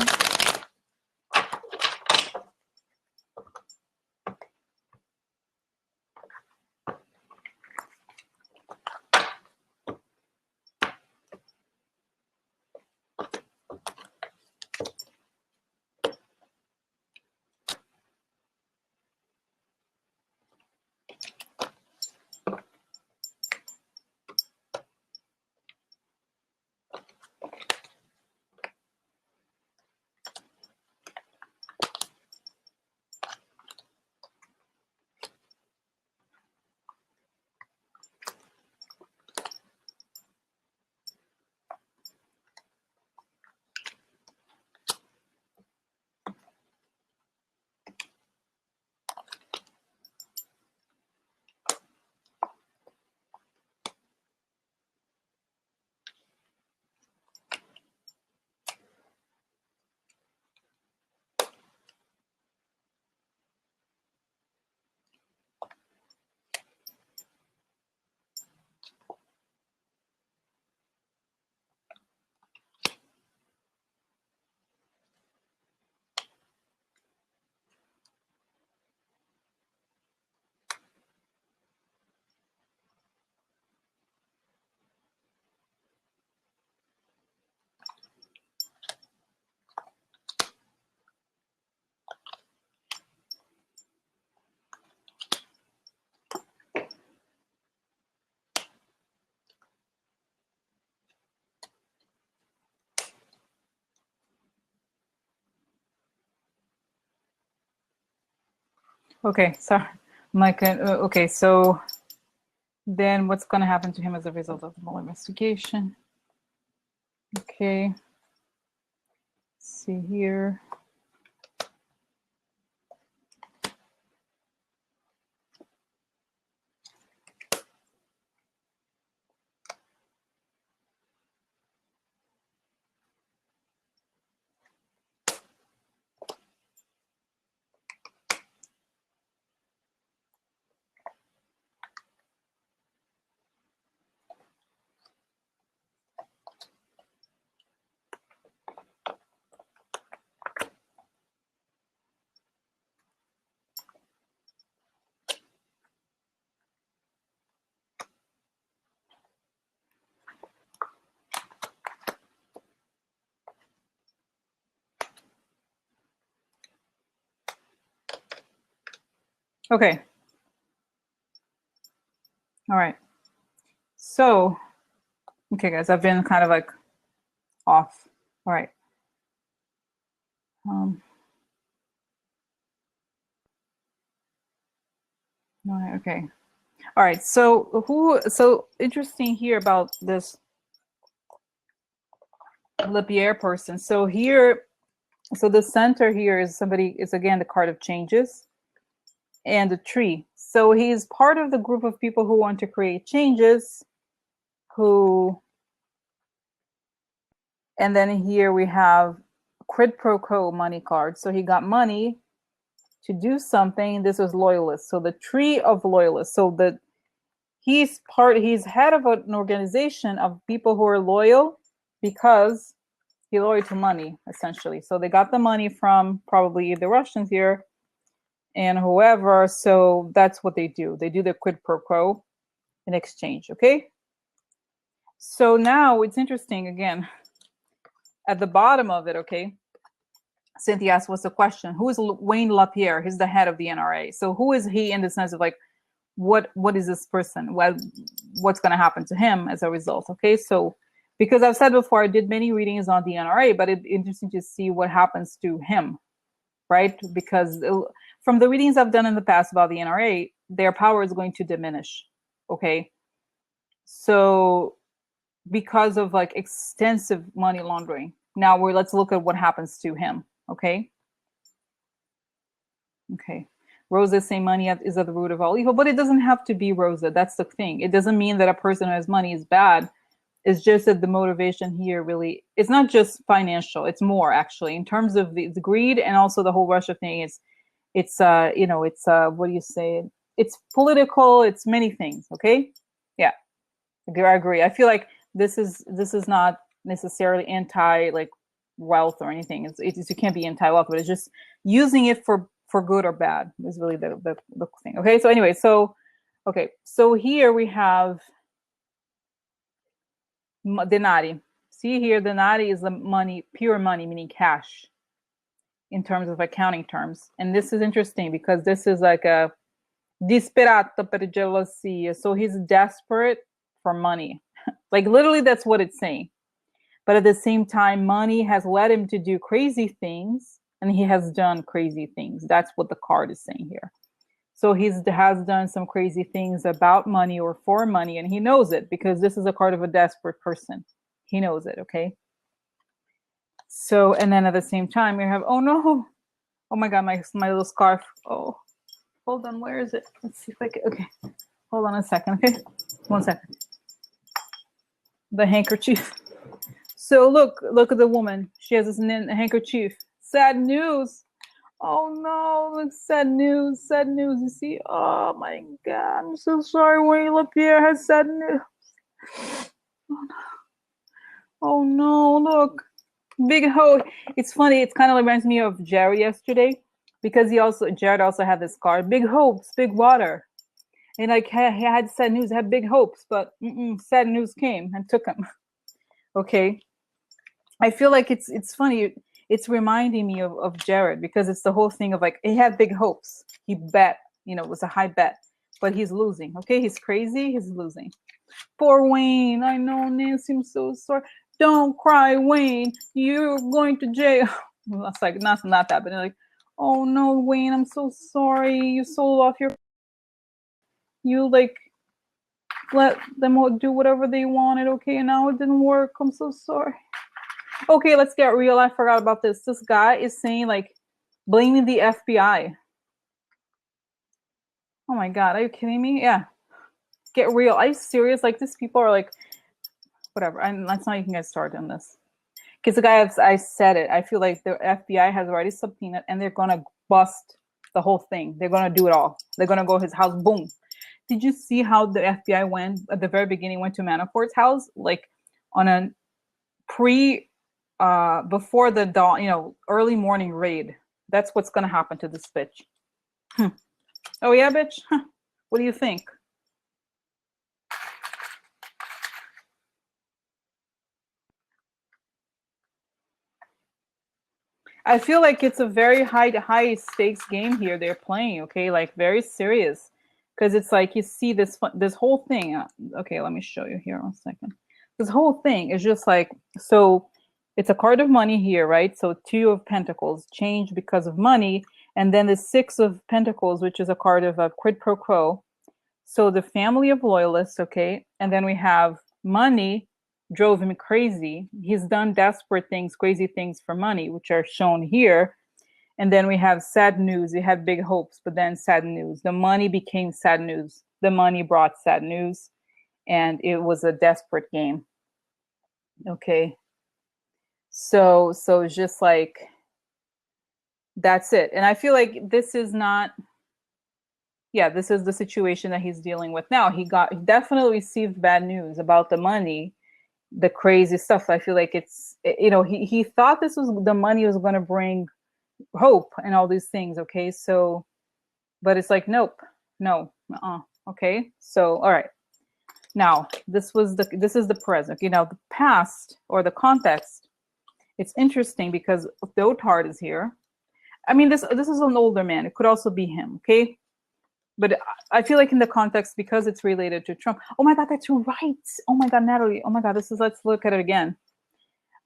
Okay, sorry. I'm like, okay, so then what's going to happen to him as a result of the Mueller investigation? Okay, let's see here. Okay. All right. So, okay, guys, I've been kind of like off. All right. All right, okay. All right. So interesting here about this LaPierre person. So here, so the center here is somebody, is again the card of changes and a tree. So he's part of the group of people who want to create changes, who, and then here we have quid pro quo money card. So he got money to do something. This was loyalist. So the tree of loyalists. So he's head of an organization of people who are loyal because he loyal to money, essentially. So they got the money from probably the Russians here and whoever. So that's what they do. They do the quid pro quo in exchange. Okay. So now it's interesting again at the bottom of it. Okay. Cynthia asked, what's the question? Who is Wayne LaPierre? He's the head of the NRA. So who is he in the sense of like, what is this person? Well, what's going to happen to him as a result? Okay. So because I've said before, I did many readings on the NRA, but it's interesting to see what happens to him, right? Because from the readings I've done in the past about the NRA, their power is going to diminish. Okay. So because of like extensive money laundering. Now let's look at what happens to him. Okay. Okay. Rosa saying money is at the root of all evil, but it doesn't have to be Rosa. That's the thing. It doesn't mean that a person who has money is bad. It's just that the motivation here really, it's not just financial. It's more actually in terms of the greed and also the whole Russia thing. It's what do you say? It's political. It's many things. Okay. Yeah. I agree. I feel like this is not necessarily anti like wealth or anything. It's you can't be anti wealth, but it's just using it for good or bad is really the thing. Okay. So anyway, so here we have denari. See here, denari is the money, pure money, meaning cash in terms of accounting terms. And this is interesting because this is like a disperato per gelosia. So he's desperate for money. Like literally that's what it's saying. But at the same time, money has led him to do crazy things, and he has done crazy things. That's what the card is saying here. So he has done some crazy things about money or for money, and he knows it because this is a card of a desperate person. He knows it, okay? So, and then at the same time, you have, oh no, oh my God, my little scarf. Oh, hold on, where is it? Let's see if I can, okay. Hold on a second, okay? 1 second. The handkerchief. So look at the woman. She has this handkerchief. Sad news. Oh no, look, sad news, sad news. You see, oh my God, I'm so sorry. Wayne LaPierre has sad news. Oh no, look, big hoe. It's funny. It kind of reminds me of Jerry yesterday because Jared also had this card. Big hopes, big water. And like he had sad news, had big hopes, but sad news came and took him. Okay. I feel like it's funny. It's reminding me of Jared because it's the whole thing of like, he had big hopes. He bet, it was a high bet, but he's losing. Okay. He's crazy. He's losing. Poor Wayne. I know, Nancy, I'm so sorry. Don't cry, Wayne. You're going to jail. Well, that's like, not that, but like, Oh no, Wayne, I'm so sorry. You sold off your. You like let them all do whatever they wanted, okay? And now it didn't work. I'm so sorry. Okay, let's get real. I forgot about this. This guy is saying like blaming the FBI. Oh my God, are you kidding me? Yeah. Get real. Are you serious? Like these people are like, whatever. Let's not even get started on this. Because the guy, I said it. I feel like the FBI has already subpoenaed, and they're gonna bust the whole thing. They're gonna do it all. They're gonna go to his house. Boom. Did you see how the FBI went at the very beginning? Went to Manafort's house, like on a before the dawn, early morning raid. That's what's gonna happen to this bitch. Oh yeah, bitch. What do you think? I feel like it's a very high stakes game here they're playing, okay? Like very serious. Because it's like you see this whole thing. Okay, let me show you here 1 second. This whole thing is just like, so it's a card of money here, right? So 2 of Pentacles changed because of money, and then the 6 of Pentacles, which is a card of a quid pro quo. So the family of loyalists, okay? And then we have money drove him crazy. He's done desperate things, crazy things for money, which are shown here. And then we have sad news. He had big hopes, but then sad news. The money became sad news. The money brought sad news, and it was a desperate game. Okay. So it's just like, that's it. And I feel like this is not, yeah, this is the situation that he's dealing with now. He definitely received bad news about the money, the crazy stuff. I feel like it's, he thought the money was going to bring hope and all these things. Okay. So, but it's like, nope, no. Okay. So, all right. Now this is the present, the past or the context. It's interesting because Dotard is here. I mean, this is an older man. It could also be him. Okay. But I feel like in the context, because it's related to Trump. Oh my God, that's right. Oh my God, Natalie. Oh my God, let's look at it again.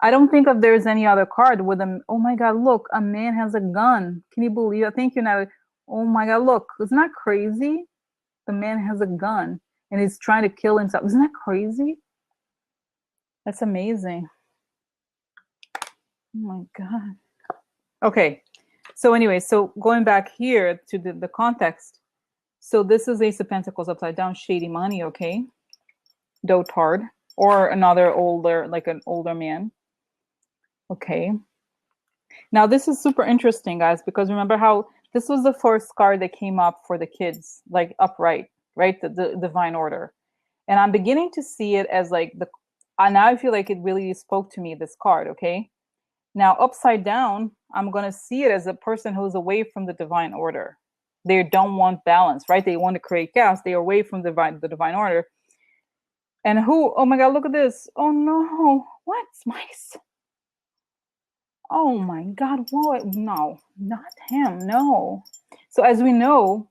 I don't think if there's any other card with them. Oh my God, look, a man has a gun. Can you believe it? Thank you, Natalie. Oh my God, look, isn't that crazy? The man has a gun and he's trying to kill himself. Isn't that crazy? That's amazing. Oh my God. Okay. So anyway, so going back here to the context. So this is Ace of Pentacles upside down, shady money, okay? Dotard, or another older, like an older man. Okay. Now this is super interesting, guys, because remember how this was the first card that came up for the kids, like upright, right? The divine order. And I'm beginning to see it as like now I feel like it really spoke to me, this card, okay? Now upside down, I'm gonna see it as a person who's away from the divine order. They don't want balance, right? They want to create chaos. They are away from the divine order. And oh my God, look at this. Oh no, what? Mice. Oh my God, what? No, not him, no. So as we know,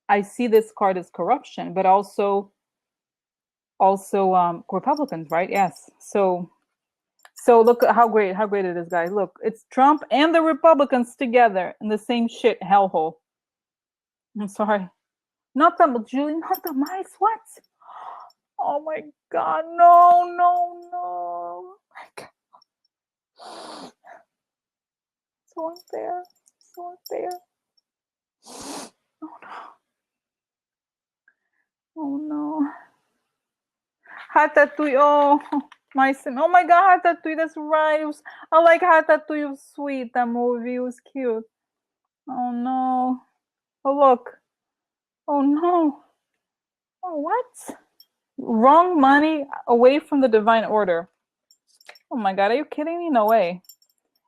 I see this card as corruption, but also Republicans, right? Yes. So look at how great it is, guys. Look, it's Trump and the Republicans together in the same shit hellhole. I'm sorry. Not the Julie, not the mice. What? Oh my God, no. So unfair. So unfair. Oh no. Oh no. Ratatouille. Oh, my sim. Oh my God, Ratatouille. That's right. I like Ratatouille. It was sweet. That movie. It was cute. Oh no. Oh look. Oh no. Oh what? Wrong money away from the divine order. Oh my God, are you kidding me? No way.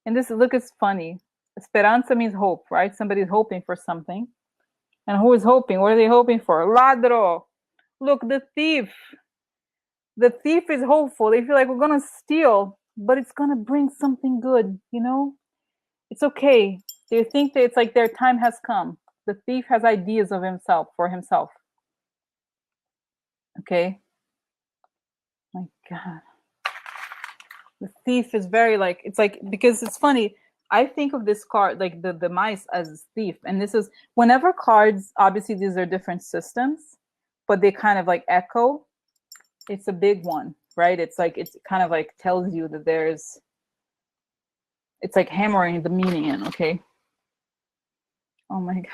And look, it's funny. Esperanza means hope, right? Somebody's hoping for something. And who is hoping? What are they hoping for? Ladro. Look, the thief. The thief is hopeful. They feel like we're going to steal, but it's going to bring something good, It's okay. They think that it's like their time has come. The thief has ideas of himself, for himself. Okay? My God. The thief is very it's like, because it's funny. I think of this card, like the mice, as thief. And this is, whenever cards, obviously these are different systems, but they kind of like echo. It's a big one, right? It's like, it's kind of like tells you that there's, it's like hammering the meaning in, okay? Oh my God.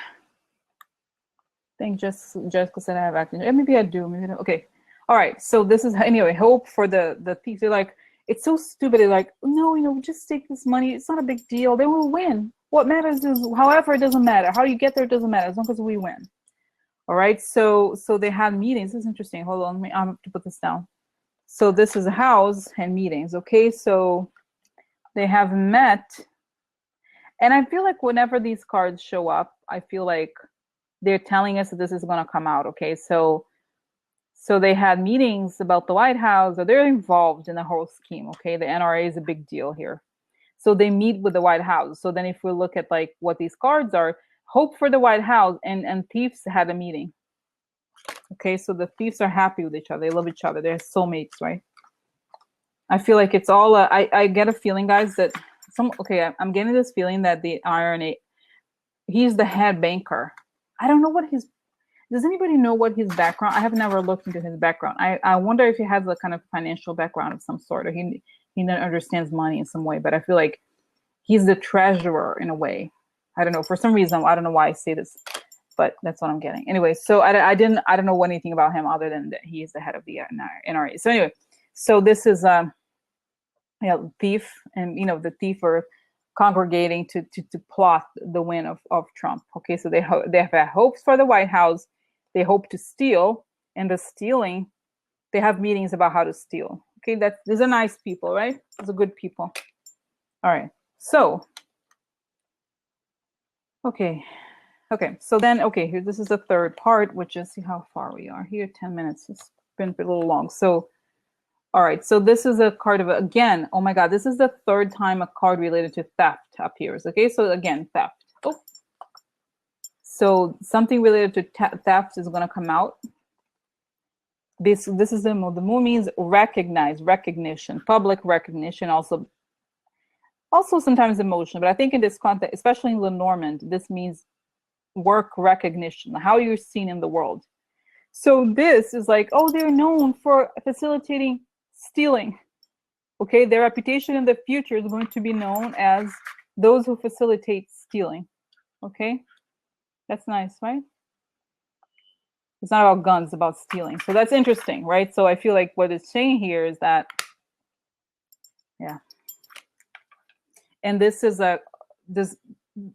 I think Jessica said I have acting. Maybe I do, maybe I don't. Okay. All right. So this is, anyway, hope for the thief. They're like, it's so stupid. They're like, no, you know, just take this money. It's not a big deal. They will win. What matters is, however, it doesn't matter. How you get there, it doesn't matter, as long as we win. All right. So they had meetings. This is interesting. Hold on. I have to put this down. So this is a house and meetings. Okay. So they have met. And I feel like whenever these cards show up, I feel like they're telling us that this is going to come out. Okay. So they had meetings about the White House, or they're involved in the whole scheme. Okay. The NRA is a big deal here. So they meet with the White House. So then if we look at like what these cards are, hope for the White House and thieves had a meeting. Okay. So the thieves are happy with each other. They love each other. They're soulmates, right? I feel like it's all, I get a feeling, guys, that I'm getting this feeling that the NRA, he's the head banker. I don't know what does anybody know what his background? I have never looked into his background. I wonder if he has a kind of financial background of some sort, or he understands money in some way, but I feel like he's the treasurer in a way. I don't know, for some reason, I don't know why I say this, but that's what I'm getting. Anyway, so I don't know anything about him other than that he is the head of the NRA. So anyway, so this is thief, and the thief are congregating to plot the win of Trump. Okay, so they have hopes for the White House. They hope to steal, and the stealing, they have meetings about how to steal. Okay, these are nice people, right? These are good people. All right, so okay, so then here, this is the third part, which is, see how far we are here. 10 minutes. It's been a little long. So all right, so this is a card of, again, oh my God, this is the third time a card related to theft appears. Okay, so again, theft. Oh, so something related to theft is going to come out. This is the moon means recognition, public recognition, also sometimes emotion. But I think in this context, especially in Lenormand, this means work recognition, how you're seen in the world. So this is like, oh, they're known for facilitating stealing. Okay, their reputation in the future is going to be known as those who facilitate stealing. Okay, that's nice, right? It's not about guns, it's about stealing. So that's interesting, right? So I feel like what it's saying here is that, yeah. And this is this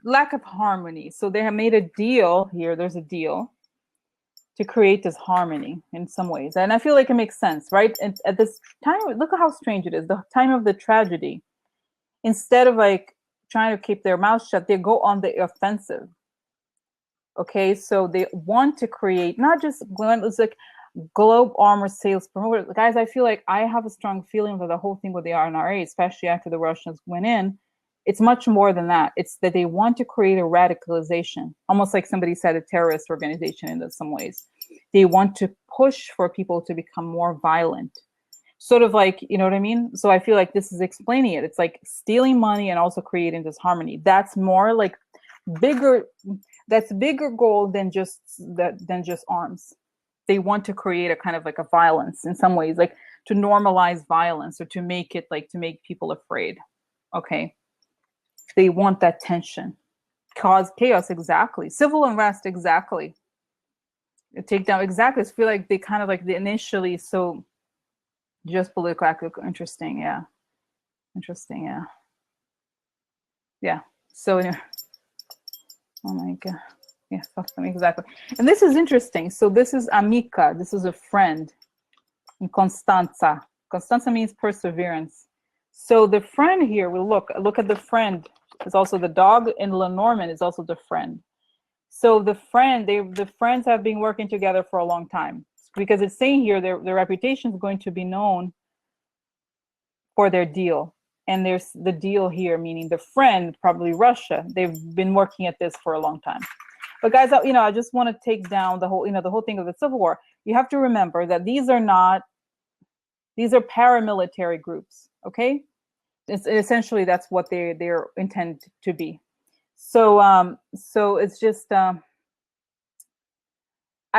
lack of harmony. So they have made a deal here. There's a deal to create this harmony in some ways. And I feel like it makes sense, right? And at this time, look at how strange it is. The time of the tragedy, instead of like trying to keep their mouth shut, they go on the offensive. Okay, so they want to create, not just, it's like globe armor sales promoter. Guys, I feel like I have a strong feeling for the whole thing with the NRA, especially after the Russians went in. It's much more than that. It's that they want to create a radicalization, almost like somebody said, a terrorist organization in some ways. They want to push for people to become more violent. Sort of like, you know what I mean? So I feel like this is explaining it. It's like stealing money and also creating this harmony. That's more like bigger goal than just arms. They want to create a kind of like a violence in some ways, like to normalize violence, or to make it like to make people afraid. Okay. They want that tension, cause chaos, exactly. Civil unrest, exactly. Take down, exactly. I feel like they kind of like initially, so just political act. Interesting, yeah. Interesting, yeah. Yeah. So, oh my God. Yeah, exactly. And this is interesting. So this is amica. This is a friend. And Constanza. Constanza means perseverance. So the friend here, we look at the friend. It's also the dog in Lenormand is also the friend. So the friends have been working together for a long time, because it's saying here their reputation is going to be known for their deal. And there's the deal here, meaning the friend, probably Russia. They've been working at this for a long time. But guys, I just want to take down the whole, the whole thing of the Civil War. You have to remember that these are paramilitary groups, okay? It's essentially that's what they're intended to be. So so it's just I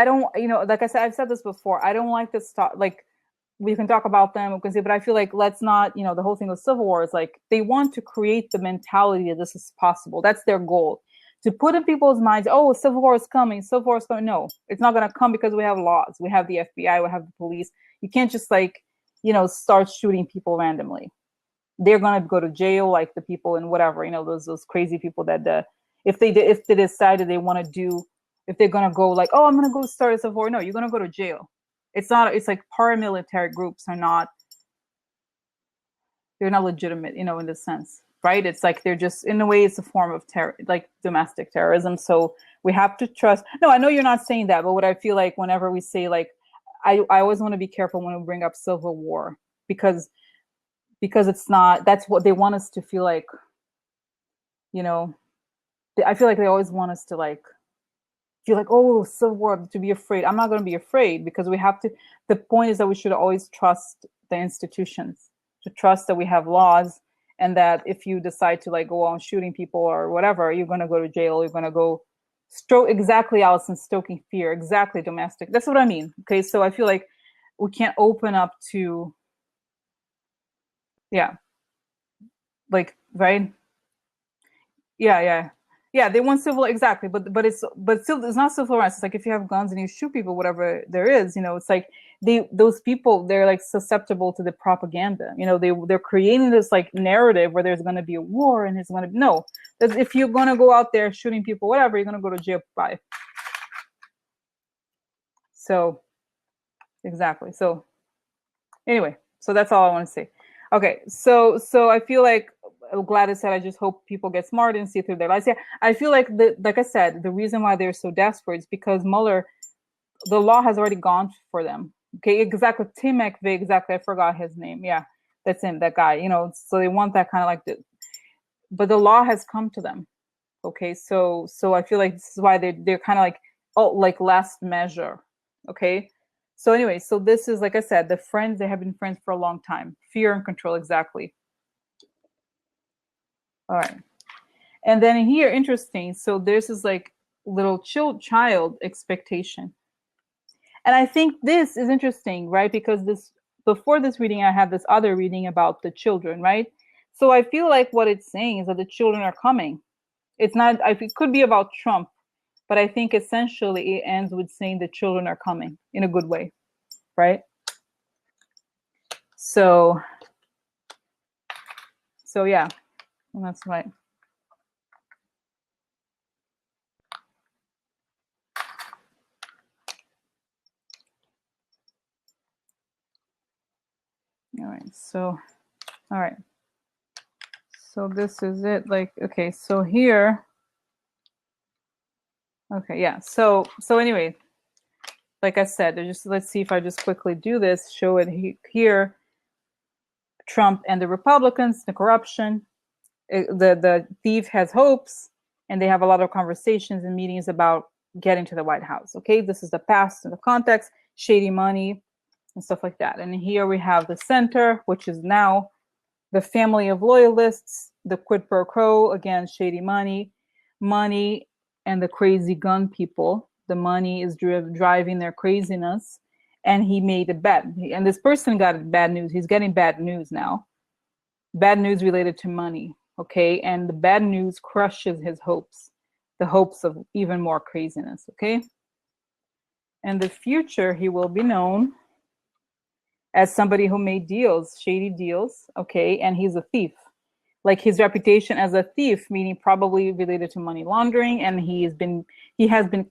don't, like I said, I've said this before. I don't like this stuff. Like, we can talk about them, we can see, but I feel like let's not, the whole thing with Civil War is like they want to create the mentality that this is possible. That's their goal. To put in people's minds, oh, Civil War is coming, Civil War is coming. No, it's not going to come because we have laws. We have the FBI, we have the police. You can't just like, start shooting people randomly. They're going to go to jail, like the people and whatever, those crazy people that if they decided they want to do, if they're going to go like, oh, I'm going to go start a Civil War. No, you're going to go to jail. It's like paramilitary groups they're not legitimate, in this sense, right? It's like they're just, in a way, it's a form of terror, like domestic terrorism. So we have to trust. No, I know you're not saying that, but what I feel like whenever we say, like, I always want to be careful when we bring up Civil War, because it's not, that's what they want us to feel like, I feel like they always want us to like, feel like, oh, Civil War, to be afraid. I'm not going to be afraid, because we have to, the point is that we should always trust the institutions, to trust that we have laws, and that if you decide to like go on shooting people or whatever, you're going to go to jail, you're going to go exactly, Allison, stoking fear, exactly, domestic. That's what I mean. Okay, so I feel like we can't open up to, yeah, like, right? Yeah, they want civil, exactly, but still it's not civil rights. It's like if you have guns and you shoot people, whatever there is, it's like those people, they're like susceptible to the propaganda. They're creating this like narrative where there's going to be a war and it's going to be, no. If you're going to go out there shooting people, whatever, you're going to go to jail. Bye. So exactly. So anyway, so that's all I want to say. Okay, so I feel like Gladys said, I just hope people get smart and see through their lies. Yeah, I feel like like I said, the reason why they're so desperate is because Mueller, the law has already gone for them. Okay, exactly. Tim McVeigh, exactly. I forgot his name. Yeah, that's him, that guy. So they want that kind of like but the law has come to them. Okay, so I feel like this is why they're kind of like, oh, like last measure. Okay. So anyway, so this is, like I said, the friends, they have been friends for a long time. Fear and control, exactly. All right. And then here, interesting. So this is like little child expectation. And I think this is interesting, right? Because before this reading, I had this other reading about the children, right? So I feel like what it's saying is that the children are coming. It's not, it could be about Trump, but I think essentially it ends with saying the children are coming in a good way, right? So yeah, and that's right. All right, so, all right. So this is it, like, okay, so here, okay, yeah, so anyway, like I said, let's see if I just quickly do this, show it here, Trump and the Republicans, the corruption, the thief has hopes, and they have a lot of conversations and meetings about getting to the White House. Okay, this is the past and the context, shady money and stuff like that. And here we have the center, which is now the family of loyalists, the quid pro quo, again, shady money, and the crazy gun people. The money is driving their craziness. And he made a bet. And this person got bad news. He's getting bad news now. Bad news related to money. Okay, and the bad news crushes his hopes, the hopes of even more craziness. Okay, in the future, he will be known as somebody who made deals, shady deals. Okay, and he's a thief. Like his reputation as a thief, meaning probably related to money laundering, and he has been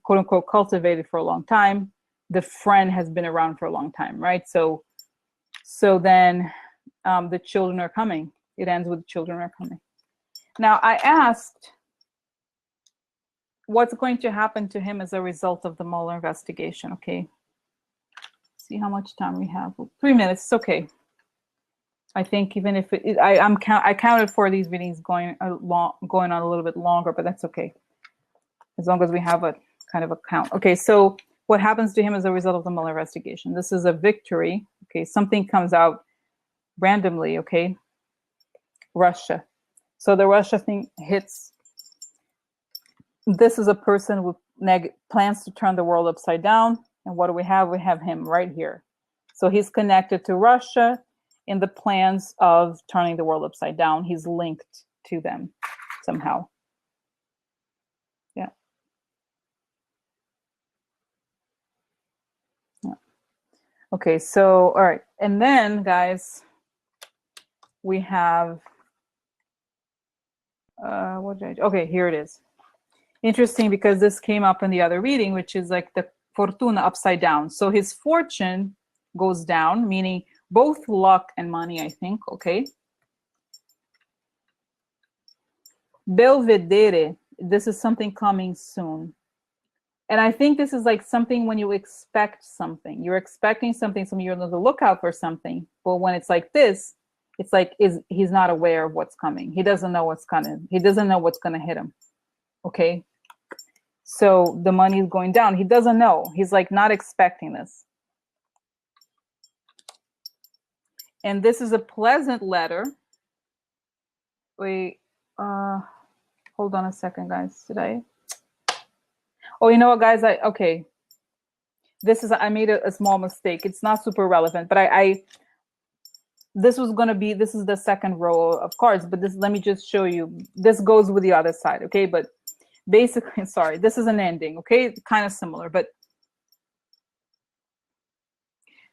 quote unquote cultivated for a long time. The friend has been around for a long time, right? So then the children are coming. It ends with children are coming. Now, I asked what's going to happen to him as a result of the Mueller investigation. Okay. See how much time we have. 3 minutes. It's okay. I think even if I counted for these readings going on a little bit longer, but that's okay. As long as we have a kind of a count. Okay. So what happens to him as a result of the Mueller investigation? This is a victory. Okay. Something comes out randomly. Okay. Russia. So the Russia thing hits. This is a person with plans to turn the world upside down. And what do we have? We have him right here. So he's connected to Russia in the plans of turning the world upside down. He's linked to them somehow. Yeah. Yeah. Okay, so, all right. And then, guys, we have, okay, here it is. Interesting, because this came up in the other reading, which is like the fortuna upside down. So his fortune goes down, meaning both luck and money, I think, okay? Belvedere, this is something coming soon. And I think this is like something when you expect something. You're expecting something, so you're on the lookout for something. But when it's like this, it's like he's not aware of what's coming. He doesn't know what's coming. He doesn't know what's going to hit him. Okay? So the money is going down. He doesn't know. He's like not expecting this. And this is a pleasant letter. Wait, hold on a second, guys. Did I? Oh, you know what, guys? Okay. This is, I made a small mistake. It's not super relevant, but this was going to be, this is the second row of cards, but this, let me just show you. This goes with the other side, okay? But basically, sorry, this is an ending, okay? Kind of similar, but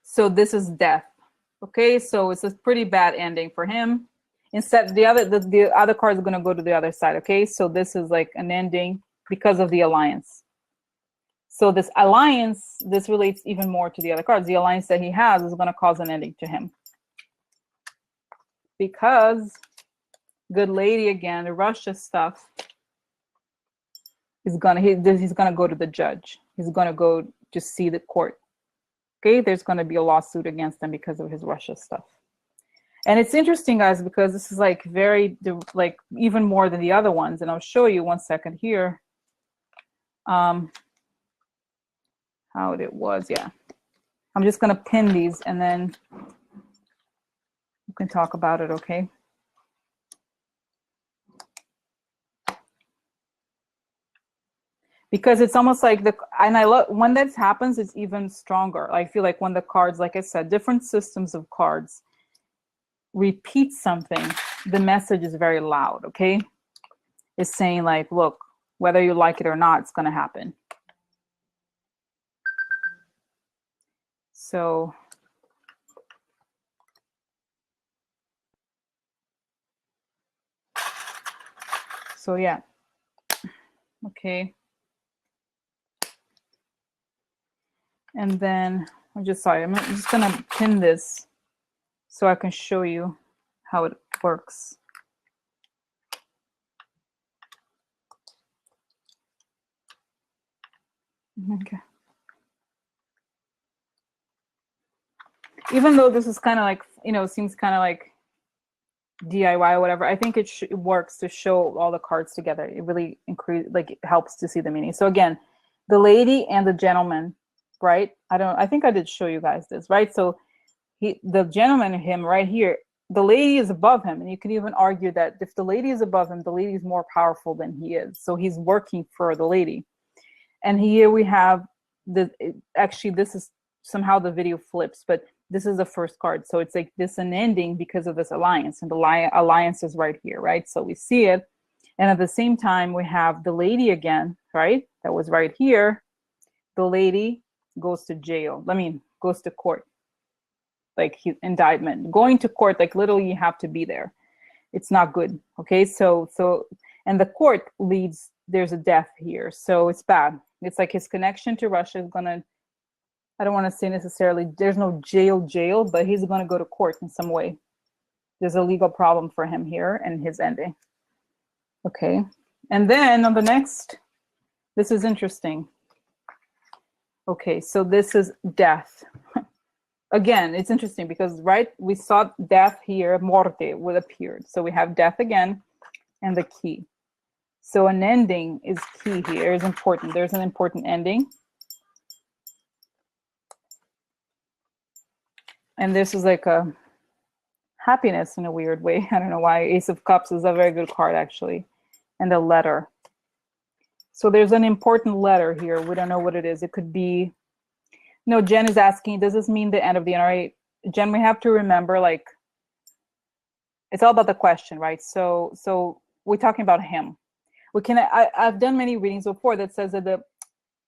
so this is death, okay? So it's a pretty bad ending for him. Instead, the other cards are going to go to the other side, okay? So this is like an ending because of the alliance. So this alliance, this relates even more to the other cards. The alliance that he has is going to cause an ending to him. Because, good lady again, the Russia stuff, he's gonna go to the judge. He's gonna go to see the court. Okay, there's gonna be a lawsuit against him because of his Russia stuff. And it's interesting, guys, because this is like like even more than the other ones. And I'll show you 1 second here. How it was, yeah. I'm just gonna pin these and then we can talk about it, okay? Because it's almost like and I love when that happens, it's even stronger. I feel like when the cards, like I said, different systems of cards repeat something, the message is very loud, okay? It's saying like, look, whether you like it or not, it's gonna happen. So yeah, okay. And then I'm just gonna pin this so I can show you how it works. Okay. Even though this is kind of like, you know, seems kind of like DIY or whatever, I think it works to show all the cards together. It really it helps to see the meaning. So again, the lady and the gentleman, right? I think I did show you guys this, right? So the gentleman, him right here, the lady is above him. And you can even argue that if the lady is above him, the lady is more powerful than he is. So he's working for the lady. And here we have actually, this is somehow the video flips, but this is the first card. So it's like this an ending because of this alliance, and the alliance is right here, right? So we see it. And at the same time, we have the lady again, right? That was right here. The lady goes to jail. Goes to court. Like indictment. Going to court, like literally you have to be there. It's not good, okay? So, and the court leads, there's a death here. So it's bad. It's like his connection to Russia is gonna, I don't want to say necessarily, there's no jail, but he's going to go to court in some way. There's a legal problem for him here and his ending. Okay. And then on the next, this is interesting. Okay, so this is death. Again, it's interesting because, right, we saw death here, morte would appeared. So we have death again and the key. So an ending is key here, is important. There's an important ending. And this is like a happiness in a weird way. I don't know why. Ace of Cups is a very good card, actually. And a letter. So there's an important letter here. We don't know what it is. It could be, no, Jen is asking, does this mean the end of the NRA? Jen, we have to remember, like, it's all about the question, right? So we're talking about him. I've done many readings before that says that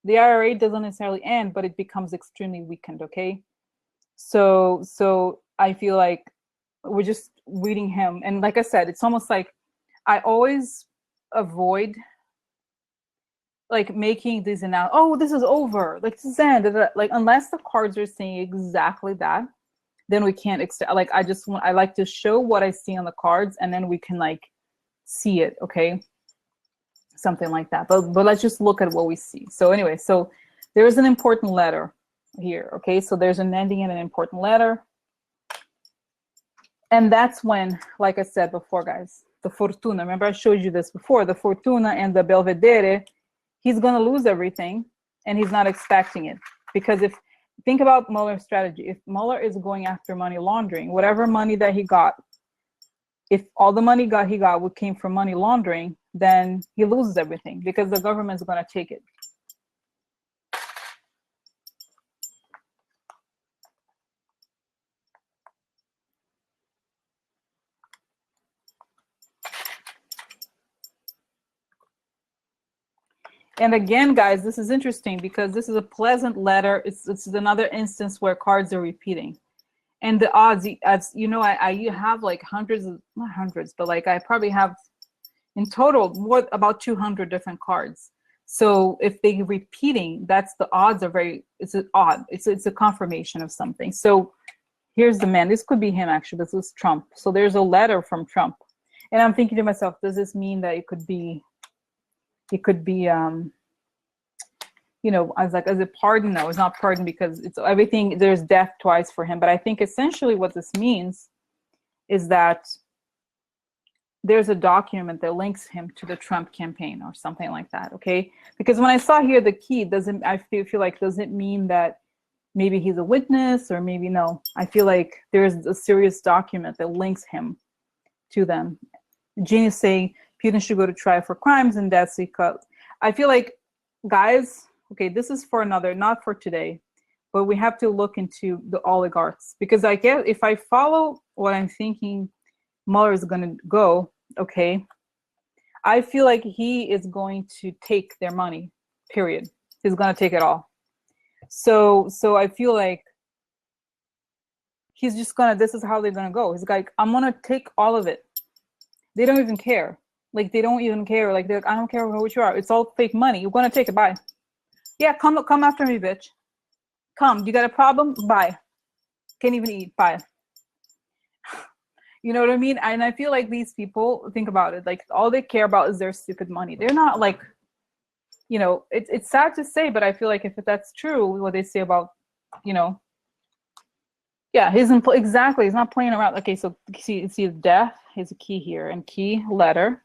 the IRA doesn't necessarily end, but it becomes extremely weakened, okay? So I feel like we're just reading him. And like I said, it's almost like I always avoid like making these announcements. Oh, this is over. Like this is end. Like unless the cards are saying exactly that, then we can't extend. Like I like to show what I see on the cards, and then we can like see it. Okay, something like that. But let's just look at what we see. So anyway, so there is an important letter here. Okay, so there's an ending and an important letter. And that's when, like I said before, guys, the Fortuna, remember I showed you this before, the Fortuna and the Belvedere, he's going to lose everything and he's not expecting it. Because think about Mueller's strategy. If Mueller is going after money laundering, whatever money that he got, if all the money he got came from money laundering, then he loses everything because the government's going to take it. And again, guys, this is interesting because this is a pleasant letter. It's another instance where cards are repeating. And the odds, as you know, I have like hundreds of, not hundreds, but like I probably have in total about 200 different cards. So if they're repeating, that's the odds are it's an odd. It's a confirmation of something. So here's the man. This could be him, actually. This is Trump. So there's a letter from Trump. And I'm thinking to myself, does this mean that it could be, you know, I was like, is it pardon? No, it's not pardon because it's everything, there's death twice for him. But I think essentially what this means is that there's a document that links him to the Trump campaign or something like that, okay? Because when I saw here the key, I feel like, does it mean that maybe he's a witness or maybe no? I feel like there's a serious document that links him to them. Jean is saying Putin should go to trial for crimes and deaths. I feel like, guys, okay, this is for another, not for today, but we have to look into the oligarchs because I guess if I follow what I'm thinking Mueller is going to go, okay, I feel like he is going to take their money, period. He's going to take it all. So I feel like he's just going to, this is how they're going to go. He's like, I'm going to take all of it. They don't even care. Like, they don't even care. Like, they're like, I don't care what you are. It's all fake money. You're going to take it. Bye. Yeah, come after me, bitch. Come. You got a problem? Bye. Can't even eat. Bye. You know what I mean? And I feel like these people, think about it. Like, all they care about is their stupid money. They're not like, you know, it's sad to say, but I feel like if that's true, what they say about, you know, yeah, exactly. He's not playing around. Okay, so see death is a key here and key letter.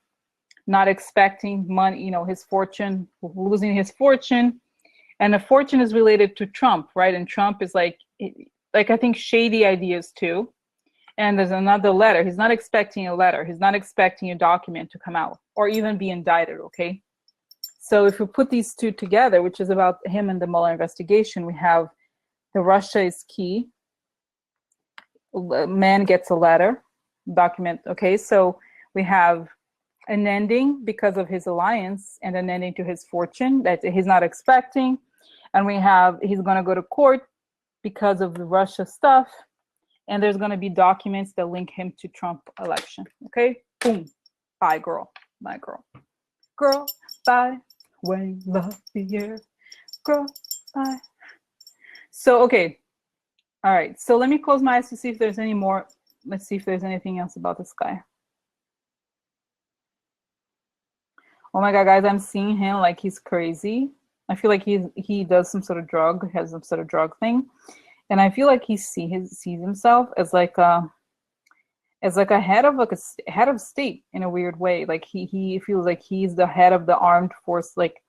Not expecting money, you know, his fortune, losing his fortune. And the fortune is related to Trump, right? And Trump is like I think shady ideas too. And there's another letter. He's not expecting a letter. He's not expecting a document to come out or even be indicted, okay? So if we put these two together, which is about him and the Mueller investigation, we have the Russia is key. Man gets a letter, document, okay? So we have an ending because of his alliance and an ending to his fortune that he's not expecting. And we have, he's going to go to court because of the Russia stuff. And there's going to be documents that link him to Trump election. Okay, boom. Bye, girl. Bye, girl. Girl, bye. When LaPierre. Girl, bye. So, okay. All right. So let me close my eyes to see if there's any more. Let's see if there's anything else about this guy. Oh my God, guys, I'm seeing him like he's crazy. I feel like he does some sort of drug, has some sort of drug thing. And I feel like he sees himself as like a head of state in a weird way. Like he feels like he's the head of the armed force, like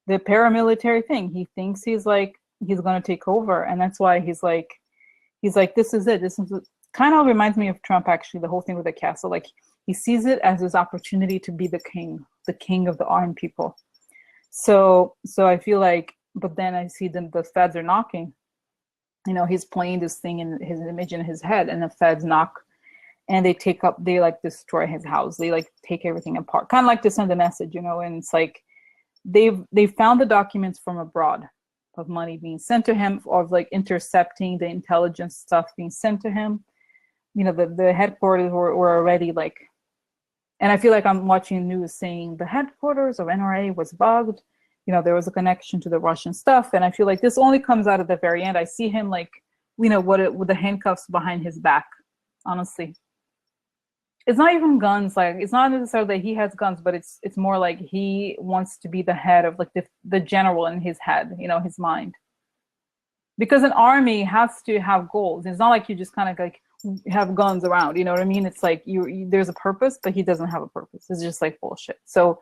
the paramilitary thing. He thinks he's going to take over, and that's why he's like this is it. kind of reminds me of Trump, actually, the whole thing with the castle. Like, he sees it as his opportunity to be the king of the armed people. So I feel like, but then I see them, the feds are knocking. You know, he's playing this thing in his image in his head, and the feds knock, and they like destroy his house. They like take everything apart, kind of like to send a message, you know. And it's like they found the documents from abroad of money being sent to him, of like intercepting the intelligence stuff being sent to him. You know, the headquarters were already like, and I feel like I'm watching news saying the headquarters of NRA was bugged. You know, there was a connection to the Russian stuff, and I feel like this only comes out at the very end. I see him like, you know, with the handcuffs behind his back. Honestly, it's not even guns. Like, it's not necessarily that he has guns, but it's more like he wants to be the head of like the general in his head, you know, his mind. Because an army has to have goals. It's not like you just kind of like have guns around, you know what I mean? It's like there's a purpose, but he doesn't have a purpose. It's just like bullshit. So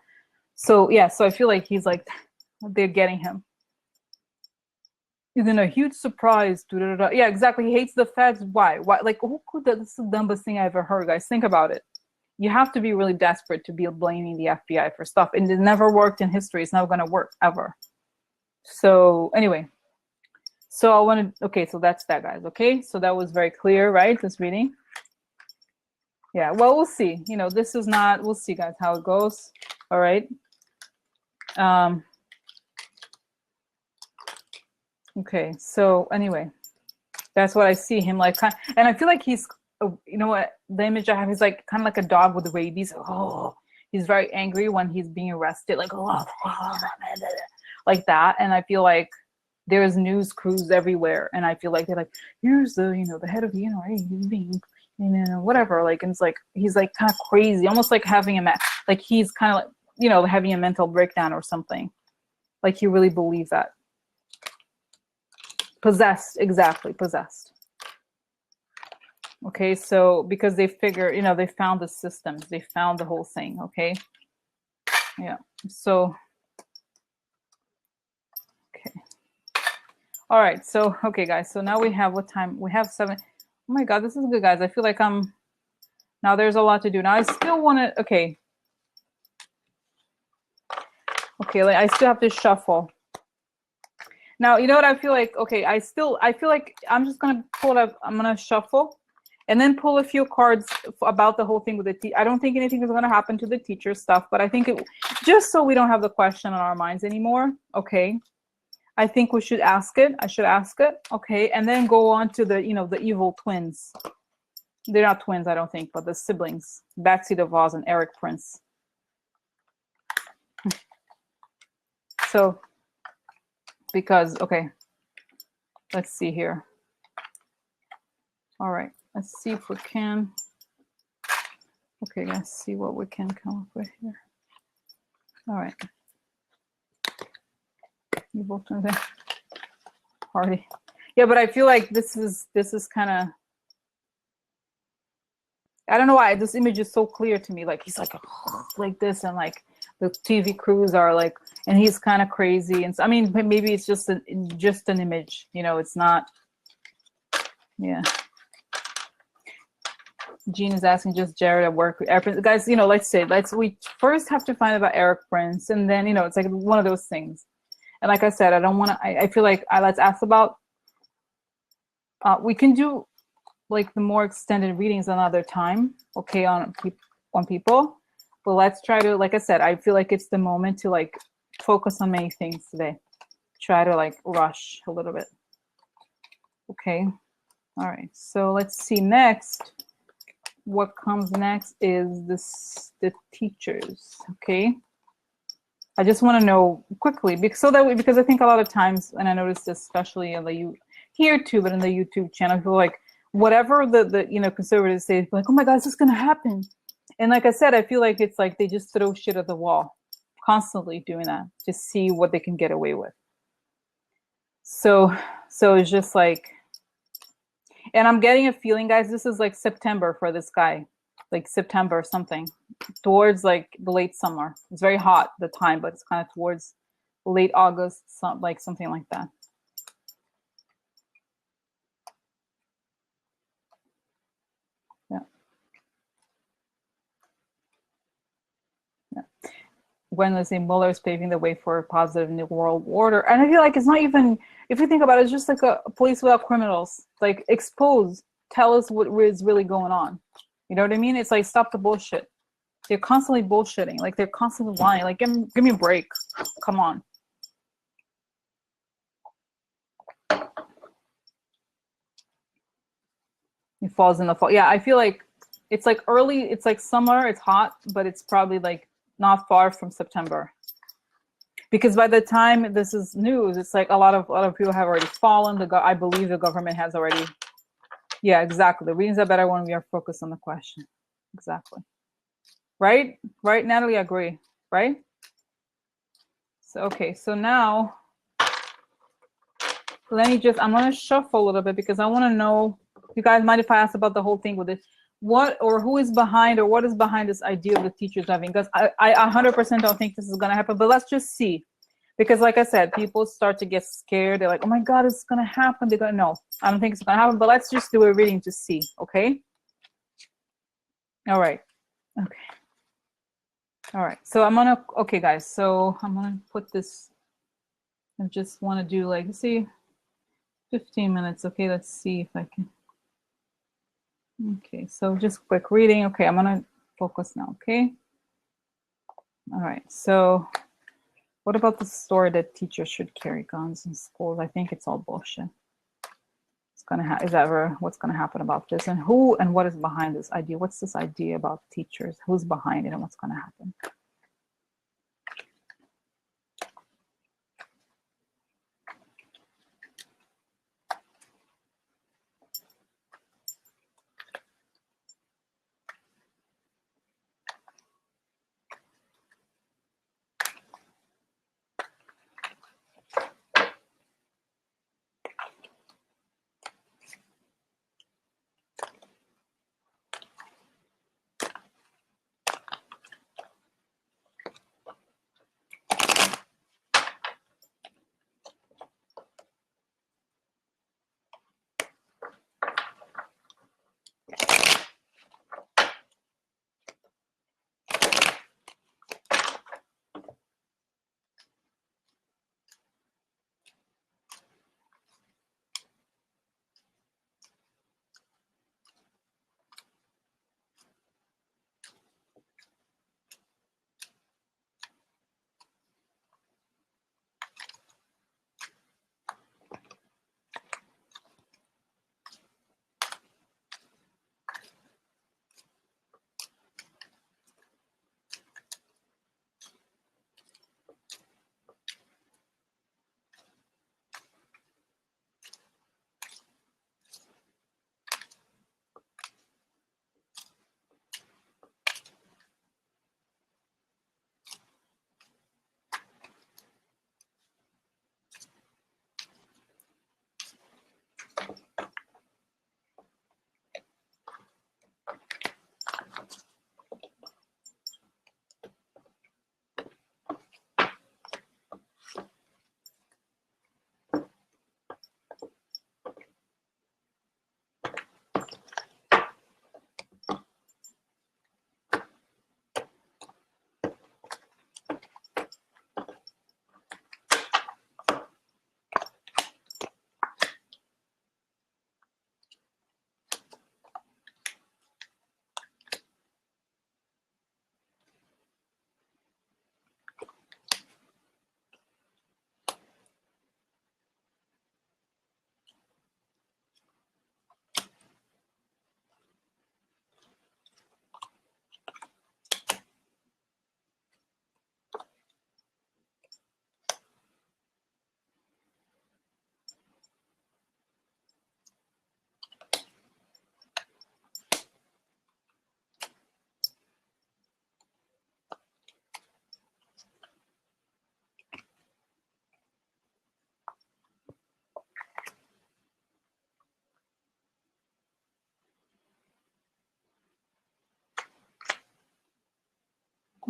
yeah, so I feel like he's like, they're getting him. He's in a huge surprise. Yeah, exactly. He hates the feds. Why? Like, who could that? This is the dumbest thing I ever heard, guys. Think about it. You have to be really desperate to be blaming the FBI for stuff. And it never worked in history. It's never going to work, ever. So anyway. So I wanted, okay, so that's that, guys. Okay, so that was very clear, right? This reading. Yeah, well, we'll see. You know, this is not, we'll see, guys, how it goes. All right. Okay, so anyway, that's what I see him like, and I feel like he's, you know what, the image I have is like kind of like a dog with rabies. Oh, he's very angry when he's being arrested, like, oh, like that. And I feel like there's news crews everywhere, and I feel like they're like, here's the, you know, the head of the NRA, he's being, you know, whatever. Like, and it's like he's like kind of crazy, almost like having like he's kind of like, you know, having a mental breakdown or something. Like, he really believes that. Possessed, exactly, possessed. Okay, so because they figure, you know, they found the systems, they found the whole thing. Okay, yeah. So, okay, all right. So, okay, guys. So now we have what time? We have 7. Oh my God, this is good, guys. I feel like now there's a lot to do. Now I still want to. Okay, like I still have to shuffle. Now, you know what I feel like? Okay, I feel like I'm just going to pull up, I'm going to shuffle and then pull a few cards about the whole thing with the I don't think anything is going to happen to the teacher stuff, but I think just so we don't have the question on our minds anymore, okay, I think we should ask it. I should ask it, okay, and then go on to the, you know, the evil twins. They're not twins, I don't think, but the siblings, Betsy DeVos and Erik Prince. So, because, okay, let's see here. All right, let's see if we can. Okay, let's see what we can come up with here. All right. You both know that party. Yeah, but I feel like this is kind of, I don't know why this image is so clear to me. Like, he's like this, and like the TV crews are like, and he's kind of crazy. And so, I mean, maybe it's just an image, you know, it's not. Yeah. Jean is asking, just Jared at work. Guys, you know, we first have to find out about Erik Prince, and then, you know, it's like one of those things. And like I said, I don't want to, I feel like let's ask about, we can do like the more extended readings another time, okay, on people. But let's try to, like I said, I feel like it's the moment to like focus on many things today. Try to like rush a little bit. Okay. All right. So let's see next. What comes next is the teachers. Okay. I just want to know quickly because I think a lot of times, and I noticed this especially in here too, but in the YouTube channel, I feel like whatever the you know, conservatives say, like, oh my God, is this gonna happen? And like I said, I feel like it's like they just throw shit at the wall, constantly doing that to see what they can get away with. So it's just like, and I'm getting a feeling, guys, this is like September for this guy, like September something, towards like the late summer. It's very hot the time, but it's kind of towards late August, something like that. when they say Mueller is paving the way for a positive new world order. And I feel like it's not even, if you think about it, it's just like a police without criminals. Like, expose, tell us what is really going on. You know what I mean? It's like, stop the bullshit. They're constantly bullshitting. Like, they're constantly lying. Like, give me a break. Come on. It falls in the fall. Yeah, I feel like it's like early, it's like summer, it's hot, but it's probably like not far from September. Because by the time this is news, it's like a lot of people have already fallen. I believe the government has already. Yeah, exactly. The readings are better when we are focused on the question. Exactly. Right? Right, Natalie, I agree. Right? So, okay, so now let me just, I'm going to shuffle a little bit because I want to know, you guys mind if I ask about the whole thing with this? What or who is behind, or what is behind this idea of the teachers having? Because I 100% don't think this is going to happen, but let's just see. Because like I said, people start to get scared. They're like, oh my God, it's going to happen. They're going to, no, I don't think it's going to happen, but let's just do a reading to see, okay? All right. Okay. All right. So I'm going to, okay, guys. So I'm going to put this, I just want to do like, see, 15 minutes. Okay, let's see if I can. Okay, so just quick reading. Okay, I'm going to focus now, okay? All right, so what about the story that teachers should carry guns in schools? I think it's all bullshit. It's gonna is that ever what's gonna happen about this? And who and what is behind this idea? What's this idea about teachers? Who's behind it and what's gonna happen?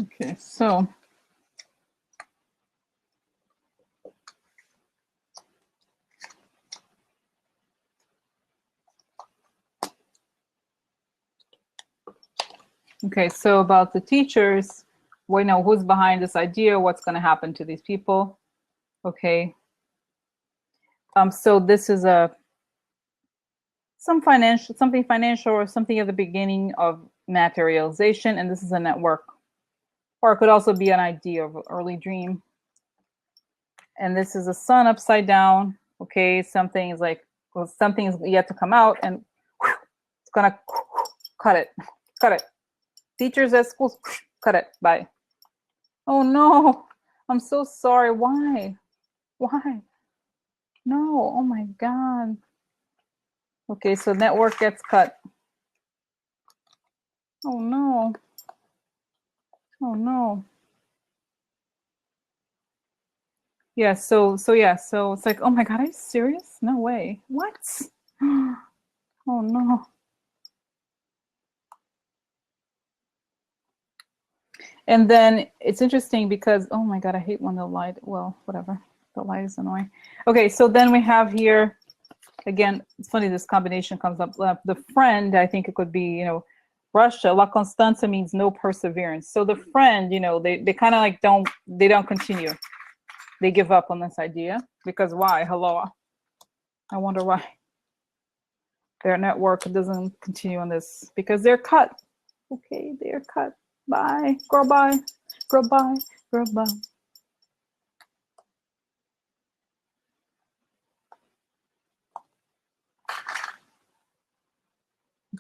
Okay, so okay, so about the teachers, we know who's behind this idea, what's going to happen to these people. Okay. So this is something financial or something at the beginning of materialization, and this is a network. Or it could also be an idea of an early dream. And this is a sun upside down. Okay, something is like, well, something is yet to come out, and it's gonna cut it. Cut it. Teachers at schools, cut it. Bye. Oh no, I'm so sorry. Why? Why? No, oh my God. Okay, so network gets cut. Oh no. Oh no. Yeah, so it's like, oh my God, are you serious? No way. What? Oh no. And then it's interesting because, oh my God, I hate when the light, well, whatever. The light is annoying. Okay, so then we have here, again, it's funny, this combination comes up. The friend, I think it could be, you know, Russia. La Constanza means no perseverance. So the friend, you know, they kind of like they don't continue. They give up on this idea because why? Hello. I wonder why their network doesn't continue on this, because they're cut. Okay, they're cut. Bye. Girl, bye. Girl, bye. Girl, bye.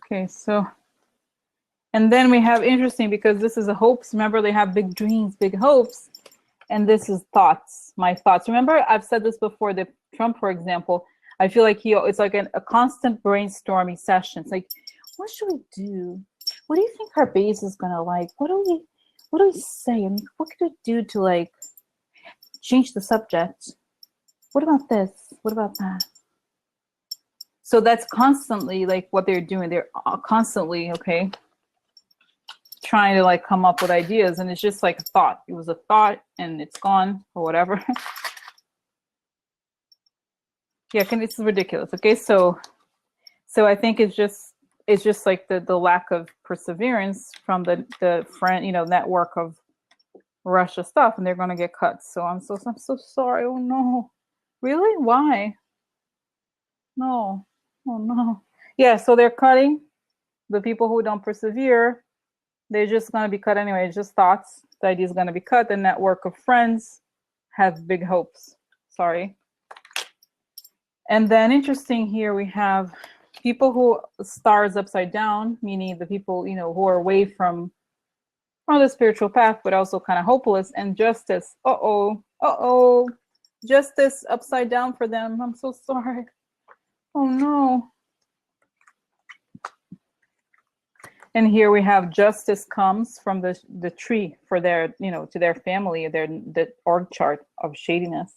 Okay, so, and then we have interesting, because this is a hopes. Remember, they have big dreams, big hopes. And this is thoughts, my thoughts. Remember, I've said this before, that Trump, for example, I feel like it's like a constant brainstorming session. It's like, what should we do? What do you think our base is gonna like? What do we say? I mean, what could we do to like change the subject? What about this? What about that? So that's constantly like what they're doing. They're constantly, okay, trying to like come up with ideas, and it's just like a thought. It was a thought and it's gone or whatever. Yeah, it's ridiculous. Okay, so I think it's just like the lack of perseverance from the friend, you know, network of Russia stuff, and they're gonna get cut. So I'm so sorry. Oh no, really? Why? No, oh no. Yeah, so they're cutting the people who don't persevere. They're just gonna be cut anyway. It's just thoughts. The idea is gonna be cut. The network of friends have big hopes. Sorry. And then interesting here we have people who stars upside down, meaning the people, you know, who are away from the spiritual path, but also kind of hopeless, and justice. Uh-oh, justice upside down for them. I'm so sorry. Oh no. And here we have justice comes from the tree for their, you know, to their family, the org chart of shadiness.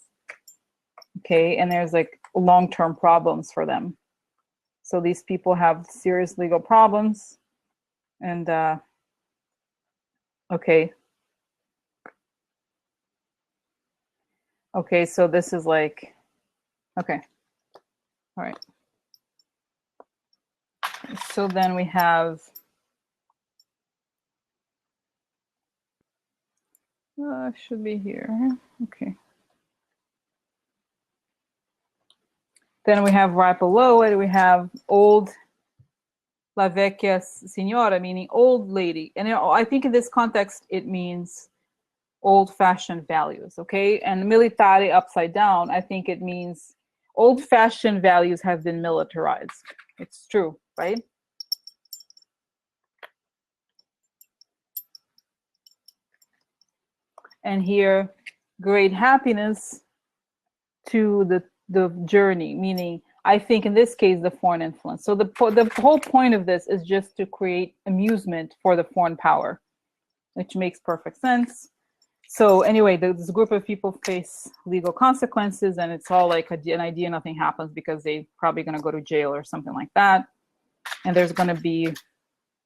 Okay, and there's like long-term problems for them. So these people have serious legal problems, and okay, so this is like, okay, all right. So then we have, should be here, okay. Then we have right below it, we have old La Vecchia Signora, meaning old lady. And you know, I think in this context, it means old-fashioned values, okay? And militare upside down, I think it means old-fashioned values have been militarized. It's true, right? And here, great happiness to the journey, meaning I think in this case, the foreign influence. So the whole point of this is just to create amusement for the foreign power, which makes perfect sense. So anyway, this group of people face legal consequences, and it's all like an idea nothing happens because they probably going to go to jail or something like that. And there's going to be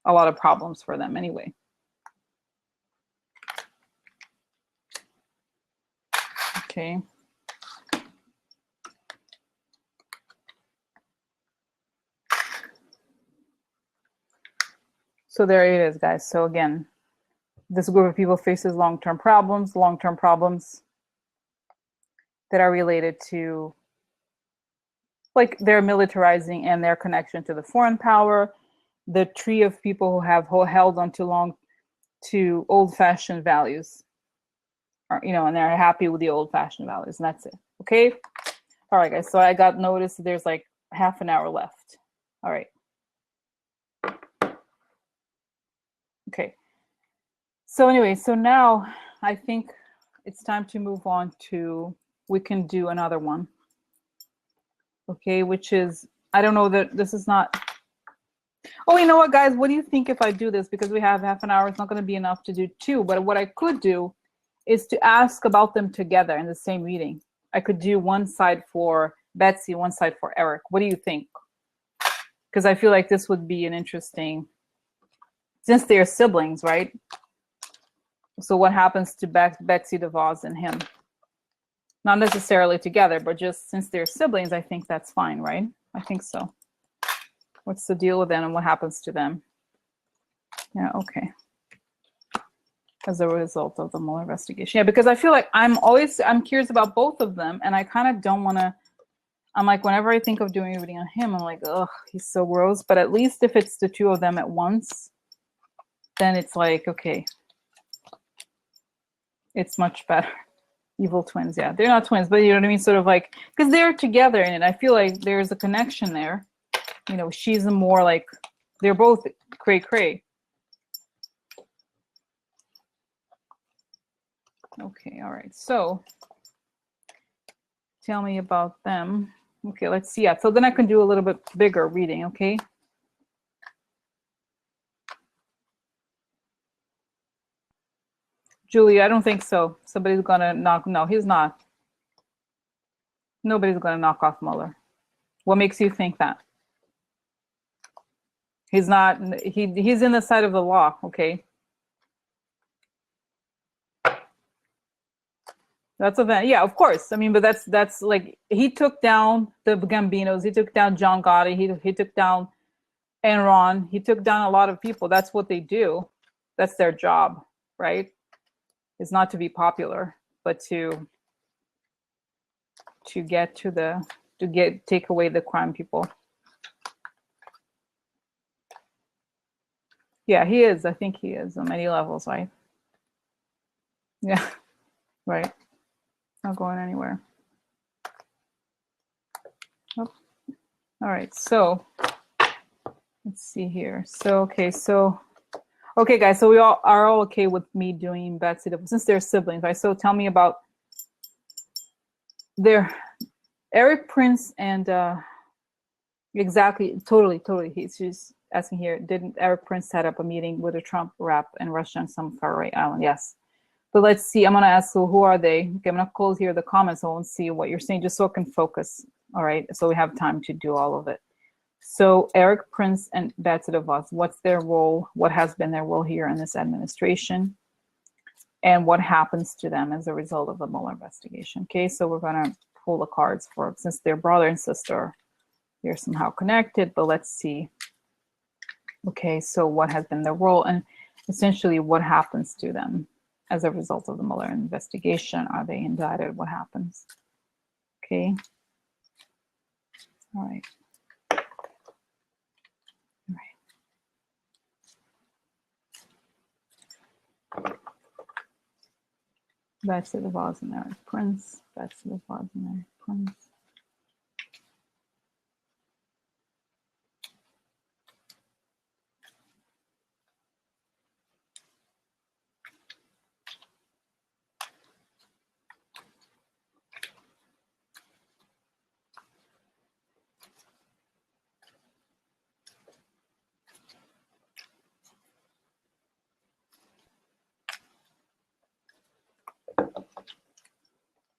a lot of problems for them anyway. Okay. So there it is, guys. So again, This group of people faces long-term problems that are related to like their militarizing and their connection to the foreign power, the tree of people who have held on to old-fashioned values, you know, and they're happy with the old-fashioned values, and that's it. Okay. All right, guys. So I got notice there's like half an hour left. All right. Okay. So anyway, so now I think it's time to move on to, we can do another one. Okay, which is, I don't know that this is not, oh, you know what, guys, what do you think if I do this? Because we have half an hour, it's not going to be enough to do two, but what I could do is to ask about them together in the same reading. I could do one side for Betsy, one side for Erik. What do you think? Because I feel like this would be an interesting, since they're siblings, right? So what happens to Betsy DeVos and him? Not necessarily together, but just since they're siblings, I think that's fine, right? I think so. What's the deal with them and what happens to them? Yeah, okay. As a result of the Mueller investigation. Yeah, because I feel like I'm curious about both of them, and I kind of don't want to, I'm like, whenever I think of doing a reading on him, I'm like, ugh, he's so gross. But at least if it's the two of them at once, then it's like, okay, it's much better. Evil twins, yeah. They're not twins, but you know what I mean? Sort of like, because they're together in it. I feel like there's a connection there. You know, she's a more like, they're both cray-cray. Okay, all right. So tell me about them. Okay, let's see. Yeah, so then I can do a little bit bigger reading, okay? Julie, I don't think so. Somebody's gonna knock, no, he's not. Nobody's gonna knock off Mueller. What makes you think that? He's not, he's in the side of the law, okay? That's a yeah, of course. I mean, but that's like, he took down the Gambinos, he took down John Gotti, he took down Enron, he took down a lot of people. That's what they do. That's their job, right? Is not to be popular, but to get to the, take away the crime people. Yeah, he is. I think he is on many levels, right? Yeah, right. Not going anywhere. Oh. All right, so let's see here. So, okay, so, okay, guys, so we all are all okay with me doing Betsy DeVos, since they're siblings, right? So tell me about their Erik Prince and exactly, totally. She's asking here, didn't Erik Prince set up a meeting with a Trump rep in Russia on some faraway island? Yes. But let's see, I'm gonna ask, so who are they? Okay, I'm gonna close here the comments. I won't see what you're saying, just so I can focus. All right, so we have time to do all of it. So Erik Prince and Betsy DeVos, what's their role? What has been their role here in this administration? And what happens to them as a result of the Mueller investigation? Okay, so we're gonna pull the cards for, since they're brother and sister, they're somehow connected, but let's see. Okay, so what has been their role and essentially what happens to them as a result of the Mueller investigation? Are they indicted? What happens? Okay. All right. Betsy DeVos and Erik Prince. Betsy DeVos and Erik Prince.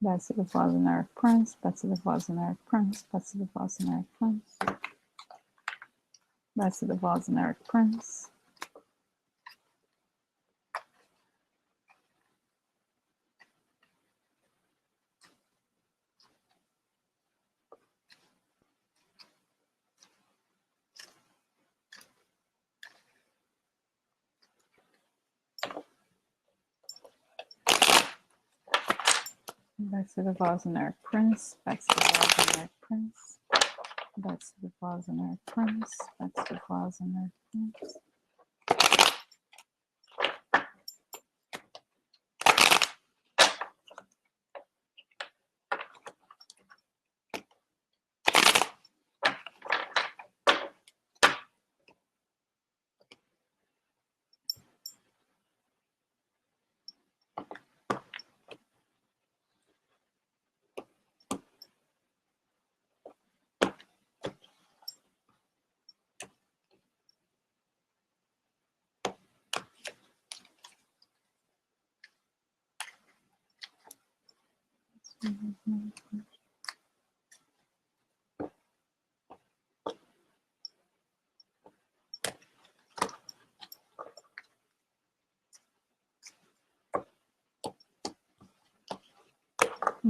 Betsy DeVos and Erik Prince. Betsy DeVos and Erik Prince. Betsy DeVos and Erik Prince. Betsy DeVos and Erik Prince. Betsy DeVos Erik Prince. Betsy DeVos Erik Prince. Betsy DeVos Erik Prince. Betsy DeVos Erik Prince.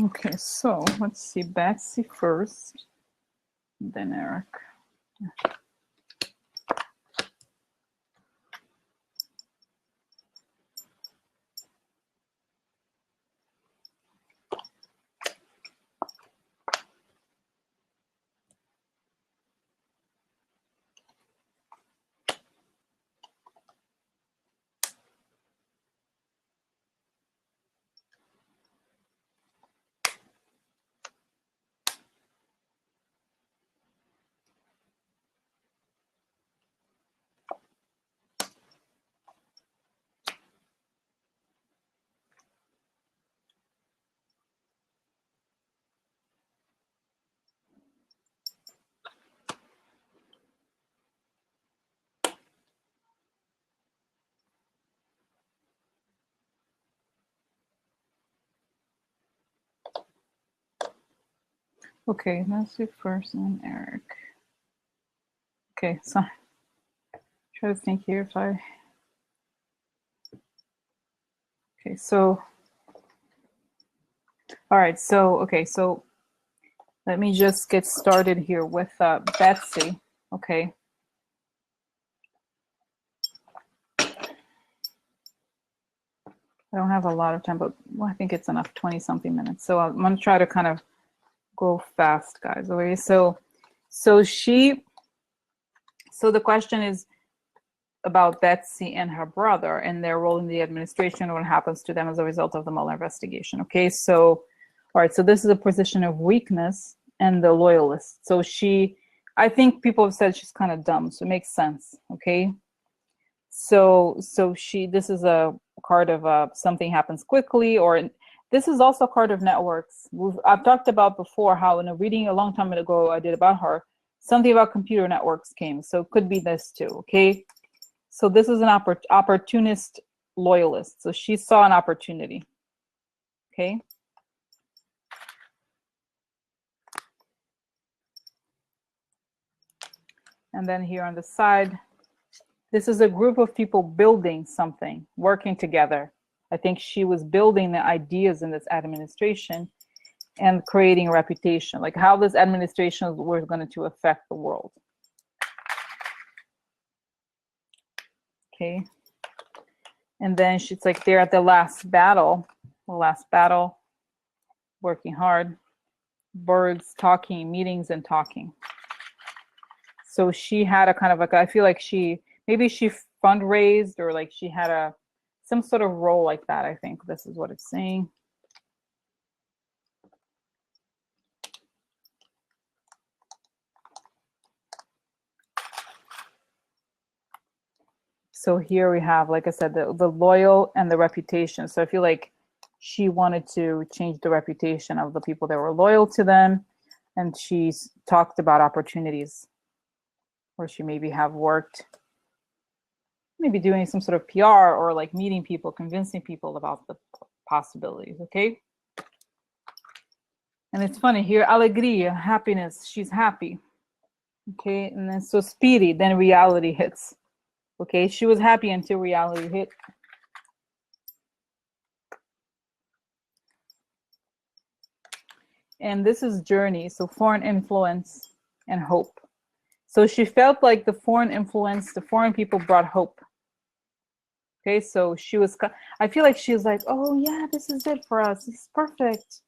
Okay, so let's see, Betsy first, then Erik. Okay, let's do first and Erik. Okay, so try to think here if I. Okay, so. All right, so okay, so let me just get started here with Betsy. Okay. I don't have a lot of time, but well, I think it's enough, 20 something minutes. So I'm going to try to kind of go fast, guys. Okay, so the question is about Betsy and her brother and their role in the administration, what happens to them as a result of the Mueller investigation. Okay, so all right, so this is a position of weakness and the loyalist. So I think people have said she's kind of dumb, so it makes sense. Okay, so this is a card of something happens quickly, or this is also a card of networks. I've talked about before how in a reading a long time ago I did about her, something about computer networks came, so it could be this too. Okay, so this is an opportunist loyalist, so she saw an opportunity. Okay, and then here on the side, this is a group of people building something, working together. I think she was building the ideas in this administration and creating a reputation, like how this administration was going to affect the world. Okay. And then she's like, they're at the last battle, working hard, birds talking, meetings and talking. So she had a kind of like, I feel like maybe she fundraised, or like she had some sort of role like that. I think this is what it's saying. So here we have, like I said, the loyal and the reputation. So I feel like she wanted to change the reputation of the people that were loyal to them. And she's talked about opportunities where she maybe have worked, maybe doing some sort of PR or like meeting people, convincing people about the possibilities, okay? And it's funny here, alegria, happiness, she's happy, okay? And then sospiri, then reality hits. Okay, she was happy until reality hit. And this is journey, so foreign influence and hope. So she felt like the foreign influence, the foreign people brought hope. Okay, so I feel like she was like, oh yeah, this is it for us. This is perfect.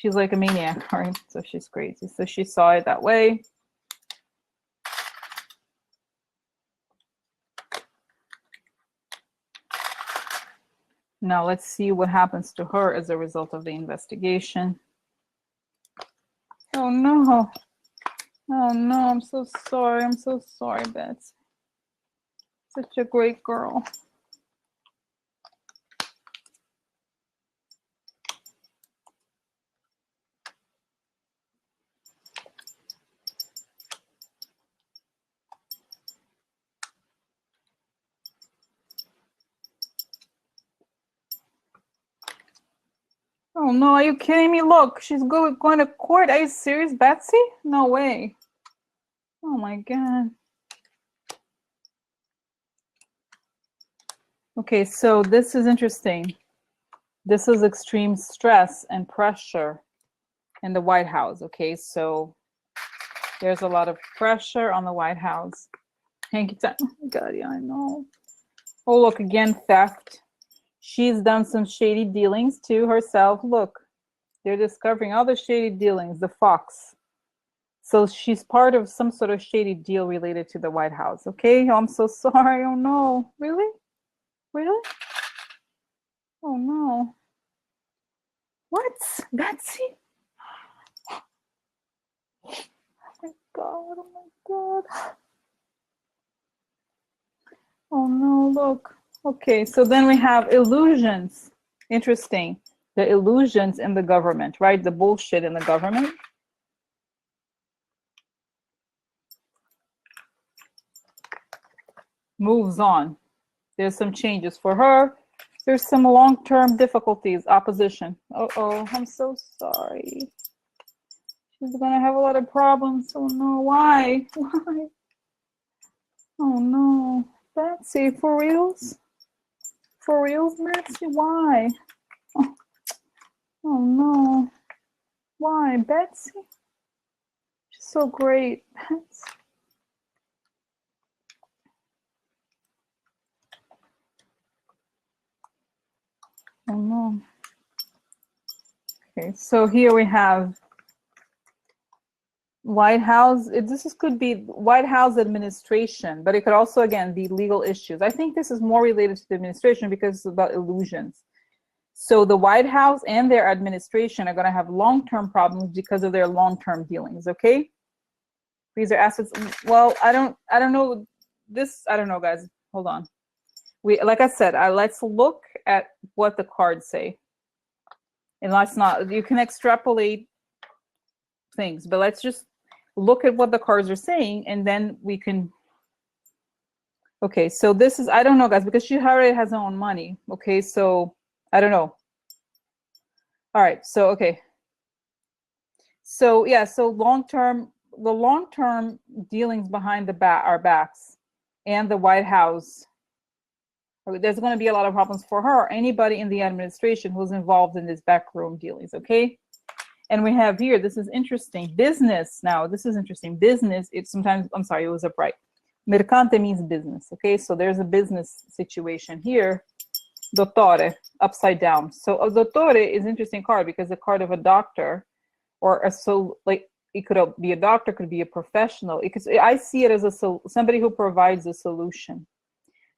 She's like a maniac, right? So she's crazy. So she saw it that way. Now let's see what happens to her as a result of the investigation. Oh no. Oh no, I'm so sorry. I'm so sorry, Betsy. Such a great girl. Oh no, are you kidding me? Look, she's going to court. Are you serious, Betsy? No way. Oh my God. Okay, so this is interesting. This is extreme stress and pressure in the White House. Okay, so there's a lot of pressure on the White House. Hanky time. Oh my God, yeah, I know. Oh, look, again, theft. She's done some shady dealings too herself. Look, they're discovering all the shady dealings, the fox. So she's part of some sort of shady deal related to the White House. Okay, oh, I'm so sorry. Oh no, really? Really? Oh no. What? Betsy? Oh my God, oh my God. Oh no, look. Okay, so then we have illusions. Interesting. The illusions in the government, right? The bullshit in the government. Moves on. There's some changes for her. There's some long-term difficulties, opposition. Uh-oh, I'm so sorry. She's gonna have a lot of problems. Oh no, why? Why? Oh no. Betsy, for reals? For reals, Betsy? Why? Oh, oh no. Why, Betsy? She's so great. Betsy. Oh no. Okay, so here we have White House. Could be White House administration, but it could also, again, be legal issues. I think this is more related to the administration because it's about illusions. So the White House and their administration are going to have long-term problems because of their long-term dealings. Okay, these are assets. Well, I don't know this. I don't know, guys. Hold on. Like I said, let's look at what the cards say, and let's not. You can extrapolate things, but let's just look at what the cards are saying, and then we can. Okay, so this is, I don't know, guys, because she already has her own money. Okay, so I don't know. All right, so okay. So yeah, so the long-term dealings behind our backs and the White House, there's going to be a lot of problems for her or anybody in the administration who's involved in this backroom dealings. Okay, and we have here, this is interesting, business. Now this is interesting, business. It's sometimes, I'm sorry, it was upright. Mercante means business. Okay, so there's a business situation here. Dottore, upside down. So a dottore is an interesting card because the card of a doctor, or like it could be a doctor, could be a professional. I see it as somebody who provides a solution.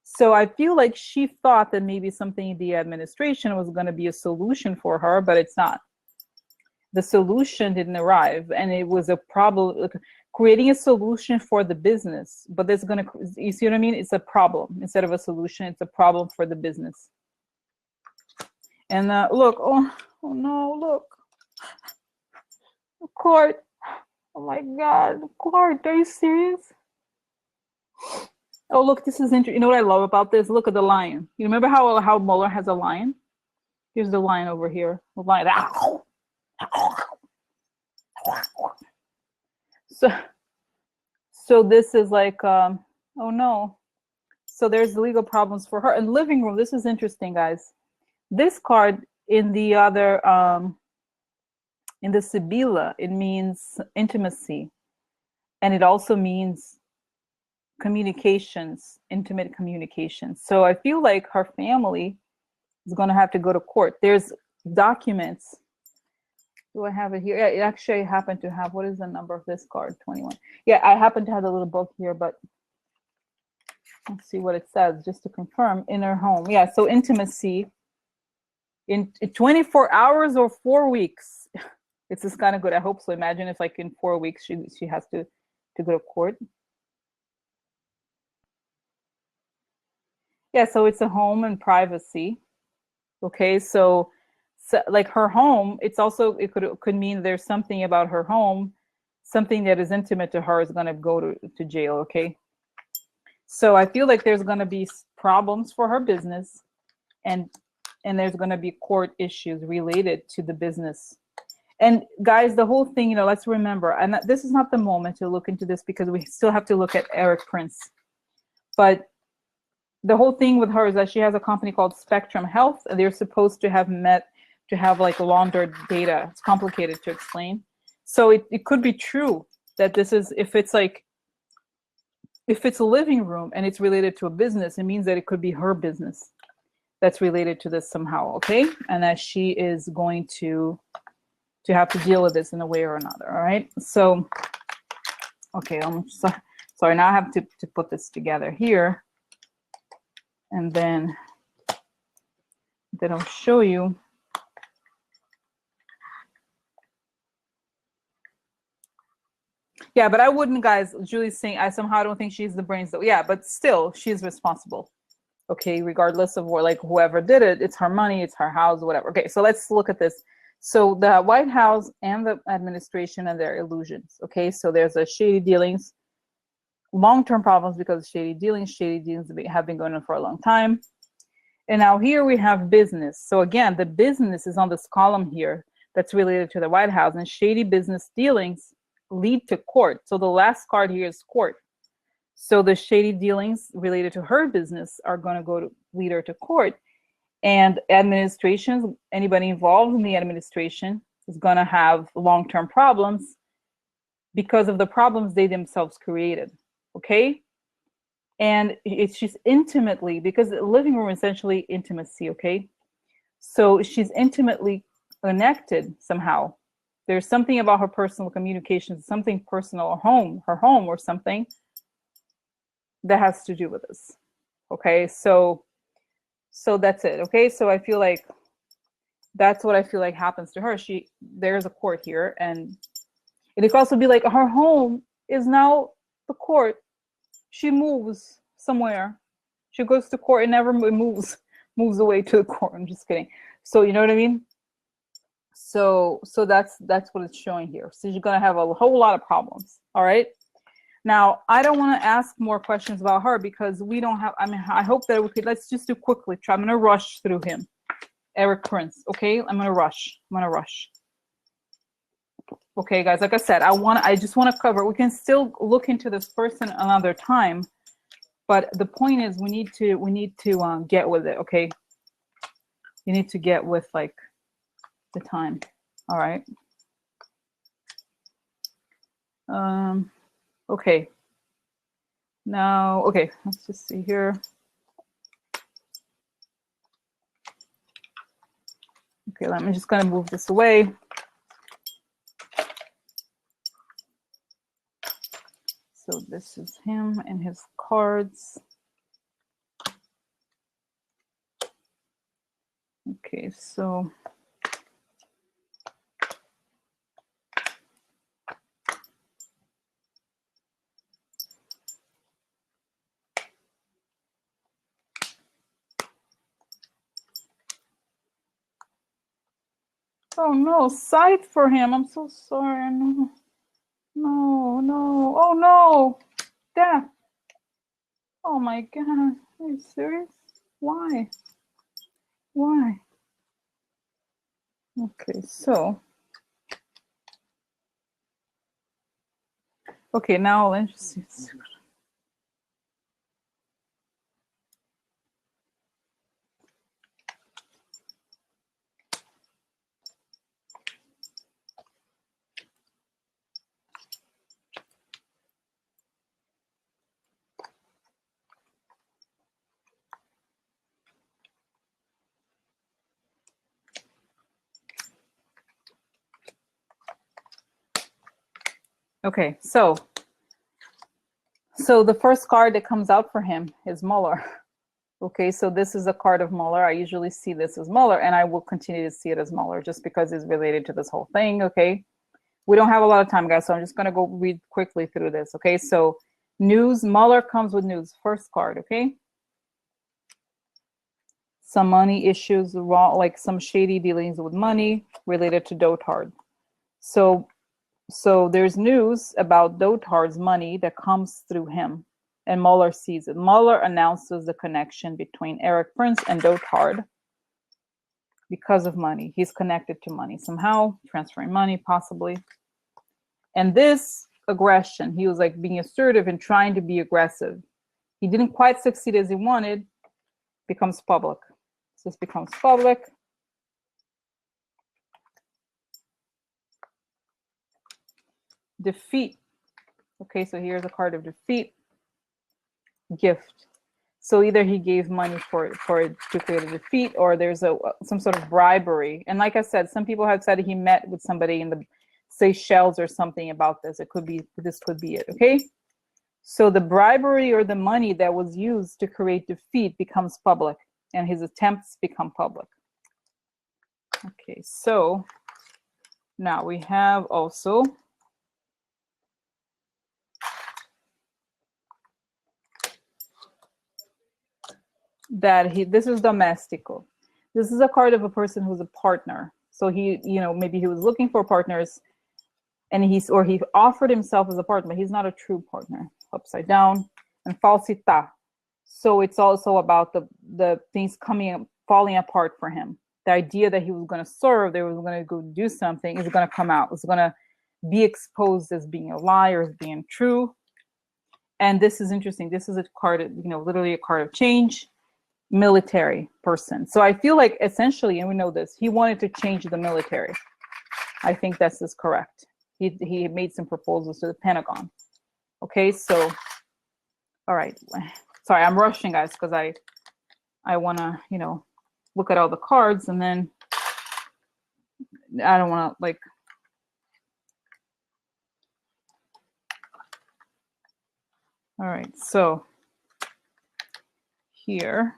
So I feel like she thought that maybe something in the administration was going to be a solution for her, but it's not. The solution didn't arrive, and it was a problem. Creating a solution for the business, but there's going to, you see what I mean? It's a problem instead of a solution. It's a problem for the business. And look, oh no, look. Court. Oh my God, court, are you serious? Oh, look, this is interesting. You know what I love about this? Look at the lion. You remember how Mueller has a lion? Here's the lion over here. The lion. So this is like, oh no. So there's legal problems for her. And living room, this is interesting, guys. This card in the other, in the Sibila, it means intimacy. And it also means communications, intimate communications. So I feel like her family is going to have to go to court. There's documents Do I have it here? Yeah, it actually I happen to have, what is the number of this card? 21. Yeah, I happen to have the little book here, but let's see what it says just to confirm. In her home. Yeah, so intimacy in 24 hours or 4 weeks. It's just kind of good. I hope so. Imagine if like in 4 weeks she has to go to court. Yeah, so it's a home and privacy. Okay, so like her home, it's also, it could mean there's something about her home, something that is intimate to her is going to go to jail. Okay, so I feel like there's going to be problems for her business, and there's going to be court issues related to the business. And guys, the whole thing, let's remember, and this is not the moment to look into this because we still have to look at Erik Prince, but the whole thing with her is that she has a company called Spectrum Health, and they're supposed to have like laundered data. It's complicated to explain. So it could be true that this is, if it's a living room and it's related to a business, it means that it could be her business that's related to this somehow, okay? And that she is going to have to deal with this in a way or another, all right? So, okay, sorry, now I have to put this together here. And then I'll show you. Yeah, but I wouldn't, guys. Julie's saying I somehow don't think she's the brains though. Yeah, but still, she's responsible. Okay, regardless of what, like whoever did it, it's her money, it's her house, whatever. Okay, so let's look at this. So the White House and the administration and their illusions. Okay, so there's a shady dealings, long-term problems because of shady dealings. Shady dealings have been going on for a long time. And now here we have business. So again, the business is on this column here that's related to the White House, and shady business dealings lead to court. So the last card here is court. So the shady dealings related to her business are going to lead her to court. And administrations, anybody involved in the administration is going to have long-term problems because of the problems they themselves created. Okay? And she's intimately, because the living room is essentially intimacy, okay? So she's intimately connected somehow. There's something about her personal communications, something personal, her home or something that has to do with this, okay? So that's it, okay? So I feel like that's what I feel like happens to her. There's a court here, and it could also be like her home is now the court. She moves somewhere. She goes to court and never moves away to the court. I'm just kidding. So you know what I mean? So that's what it's showing here. So you're gonna have a whole lot of problems. All right. Now I don't want to ask more questions about her because we don't have. I mean, I hope that we could. Let's just do quickly. I'm gonna rush through him, Erik Prince. Okay, I'm gonna rush. Okay, guys, like I said, I just want to cover. We can still look into this person another time, but the point is we need to get with it. Okay, you need to get with like the time. All right. Okay. Now, okay, let's just see here. Okay, I'm just gonna move this away. So this is him and his cards. Okay, so oh no, sight for him. I'm so sorry. No, no. Oh no, death. Oh my God, are you serious? Why? Why? Okay, so. Okay, now let's just see. Okay, so the first card that comes out for him is Mueller. Okay, so this is a card of Mueller. I usually see this as Mueller, and I will continue to see it as Mueller just because it's related to this whole thing. Okay, we don't have a lot of time, guys, so I'm just going to go read quickly through this. Okay, so news, Mueller comes with news. First card, okay? Some money issues, wrong, like some shady dealings with money related to dotard. So there's news about dotard's money that comes through him, and Mueller sees it. Mueller announces the connection between Erik Prince and dotard because of money. He's connected to money somehow, transferring money possibly. And this aggression, he was like being assertive and trying to be aggressive. He didn't quite succeed as he wanted, becomes public. So this becomes public. Defeat. Okay, so here's a card of defeat. Gift. So either he gave money to create a defeat, or there's some sort of bribery. And like I said, some people have said he met with somebody in the Seychelles or something about this. This could be it, okay? So the bribery or the money that was used to create defeat becomes public, and his attempts become public. Okay, so now we have also that this is domestico. This is a card of a person who's a partner. So he, maybe he was looking for partners, and he offered himself as a partner, but he's not a true partner. Upside down. And falsità. So it's also about the things falling apart for him. The idea that he was going to serve, they was going to go do something, is going to come out. It's going to be exposed as being a lie or as being true. And this is interesting. This is a card, literally a card of change. Military person. So I feel like essentially, and we know this, he wanted to change the military. I think this is correct. He made some proposals to the Pentagon. Okay, so, all right. Sorry, I'm rushing, guys, because I want to, look at all the cards, and then I don't want to, all right, so here.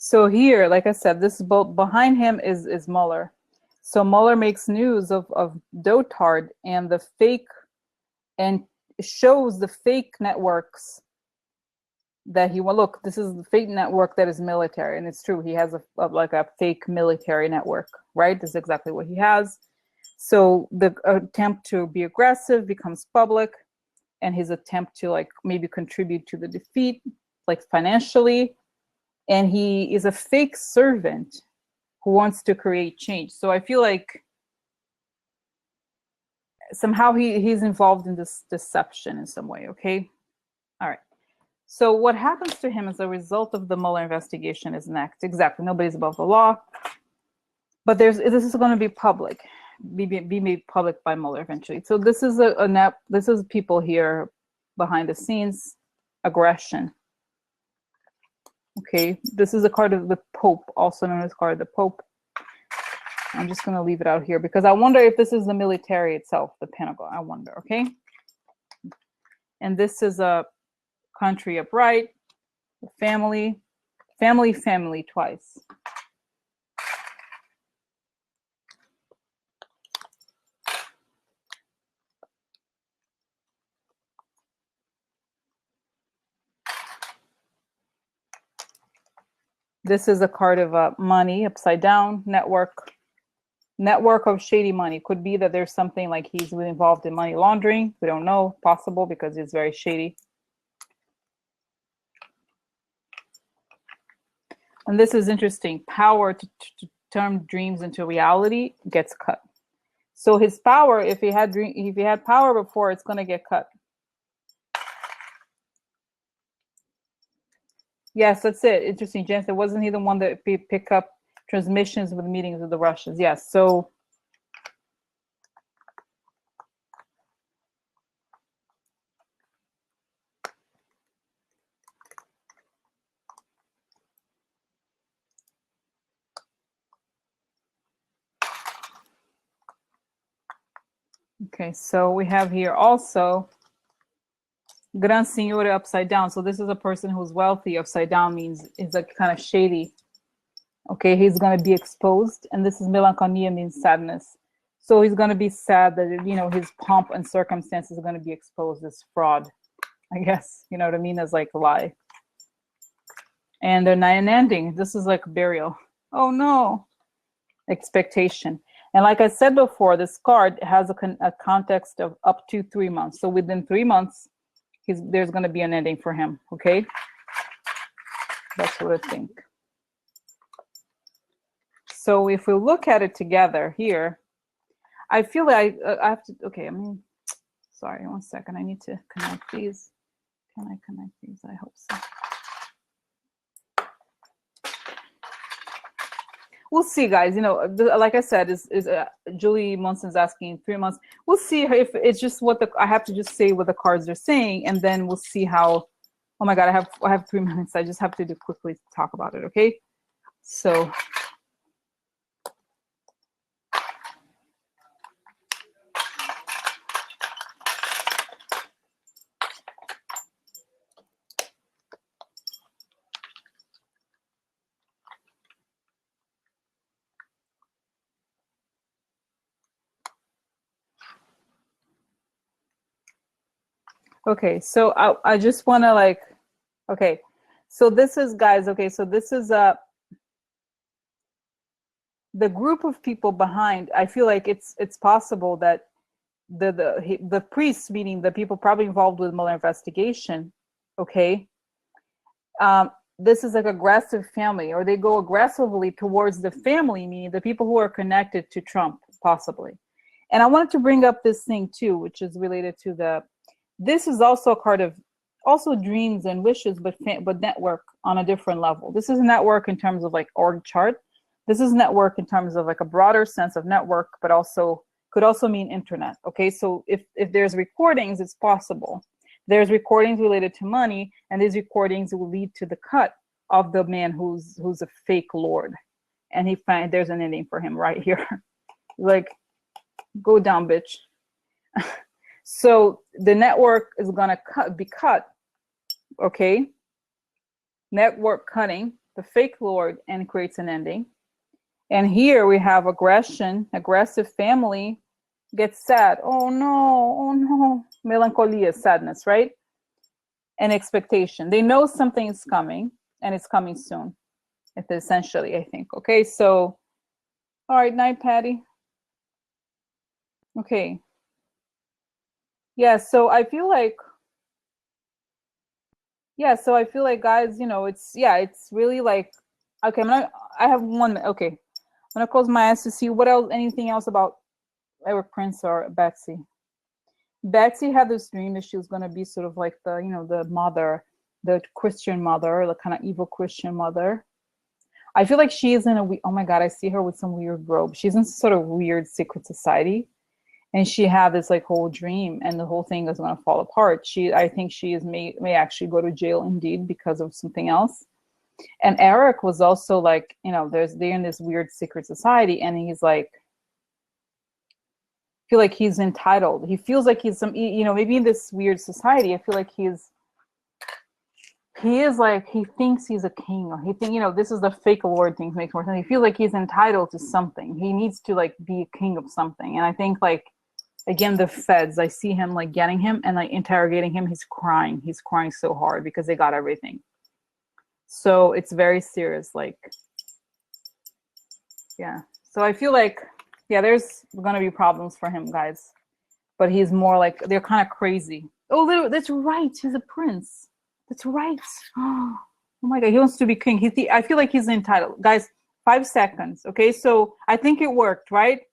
So here, like I said, this is behind him is Mueller. So Mueller makes news of dotard and the fake, and shows the fake networks that he will look. This is the fake network that is military, and it's true. He has a fake military network, right? This is exactly what he has. So the attempt to be aggressive becomes public, and his attempt to maybe contribute to the defeat, financially. And he is a fake servant who wants to create change. So I feel like somehow he's involved in this deception in some way, okay? All right. So what happens to him as a result of the Mueller investigation is next. Exactly, nobody's above the law. But this is going to be public, be made public by Mueller eventually. So this is this is people here behind the scenes, aggression. Okay, this is a card of the Pope, also known as card of the Pope. I'm just going to leave it out here because I wonder if this is the military itself, the Pentagon. I wonder, okay? And this is a country upright, family twice. This is a card of money, upside down, network of shady money. Could be that there's something like he's involved in money laundering. We don't know, possible, because it's very shady. And this is interesting. Power to turn dreams into reality gets cut. So his power, if he had power before, it's going to get cut. Yes, that's it. Interesting, Jensen. Wasn't he the one that pick up transmissions with meetings with the Russians? Yes. So okay, so we have here also Gran Signore upside down. So this is a person who's wealthy. Upside down means is like kind of shady. Okay, he's going to be exposed. And this is melancholia, means sadness. So he's going to be sad that, you know, his pomp and circumstances are going to be exposed as fraud, I guess. You know what I mean? As like a lie. And they're not an ending. This is like burial. Oh no. Expectation. And like I said before, this card has a context of up to 3 months. So within 3 months, there's going to be an ending for him. Okay. That's what I think. So if we look at it together here, I feel like I have to, okay, I mean, sorry, 1 second. I need to connect these. Can I connect these? I hope so. We'll see, guys. You know, like I said, Julie Munson's asking 3 months. We'll see if it's just what I have to just say what the cards are saying, and then we'll see how. Oh my God, I have 3 minutes. I just have to quickly talk about it. Okay, so. Okay, so I just want to like, okay, so this is, guys, okay, so this is the group of people behind. I feel like it's possible that the priests, meaning the people probably involved with Mueller investigation, okay, this is like aggressive family, or they go aggressively towards the family, meaning the people who are connected to Trump, possibly. And I wanted to bring up this thing too, which is related to this is also a card of also dreams and wishes, but network on a different level. This is network in terms of like org chart. This is network in terms of like a broader sense of network, but also could also mean internet. Okay, so if there's recordings, it's possible. There's recordings related to money, and these recordings will lead to the cut of the man who's a fake lord, and there's an ending for him right here. Like, go down, bitch. So the network is gonna be cut, okay? Network cutting, the fake lord, and creates an ending. And here we have aggression, aggressive family gets sad. Oh no, melancholia, sadness, right? And expectation. They know something is coming, and it's coming soon. It's essentially, I think. Okay, so, all right, night, Patty. Okay. Yeah, so I feel like, guys, you know, it's really like, okay, I have 1 minute. Okay, I'm gonna close my eyes to see what else, anything else about Erik Prince or Betsy. Betsy had this dream that she was gonna be sort of like the, you know, the mother, the Christian mother, the kind of evil Christian mother. I feel like she is in oh my God, I see her with some weird robe. She's in sort of weird secret society. And she had this like whole dream, and the whole thing is going to fall apart. I think she may actually go to jail indeed because of something else. And Erik was also like, you know, they're in this weird secret society, and he's like, I feel like he's entitled. He feels like he's you know, maybe in this weird society, I feel like he is like, he thinks he's a king, or you know, this is the fake lord thing makes more sense. He feels like he's entitled to something. He needs to like be a king of something. And I think like, again, the feds, I see him like getting him and like interrogating him. He's crying so hard because they got everything. So it's very serious, like, yeah. So I feel like, yeah, there's gonna be problems for him, guys. But he's more like, they're kind of crazy. Oh, that's right, he's a prince. That's right. Oh my God, he wants to be king. I feel like he's entitled. Guys, 5 seconds, okay? So I think it worked, right?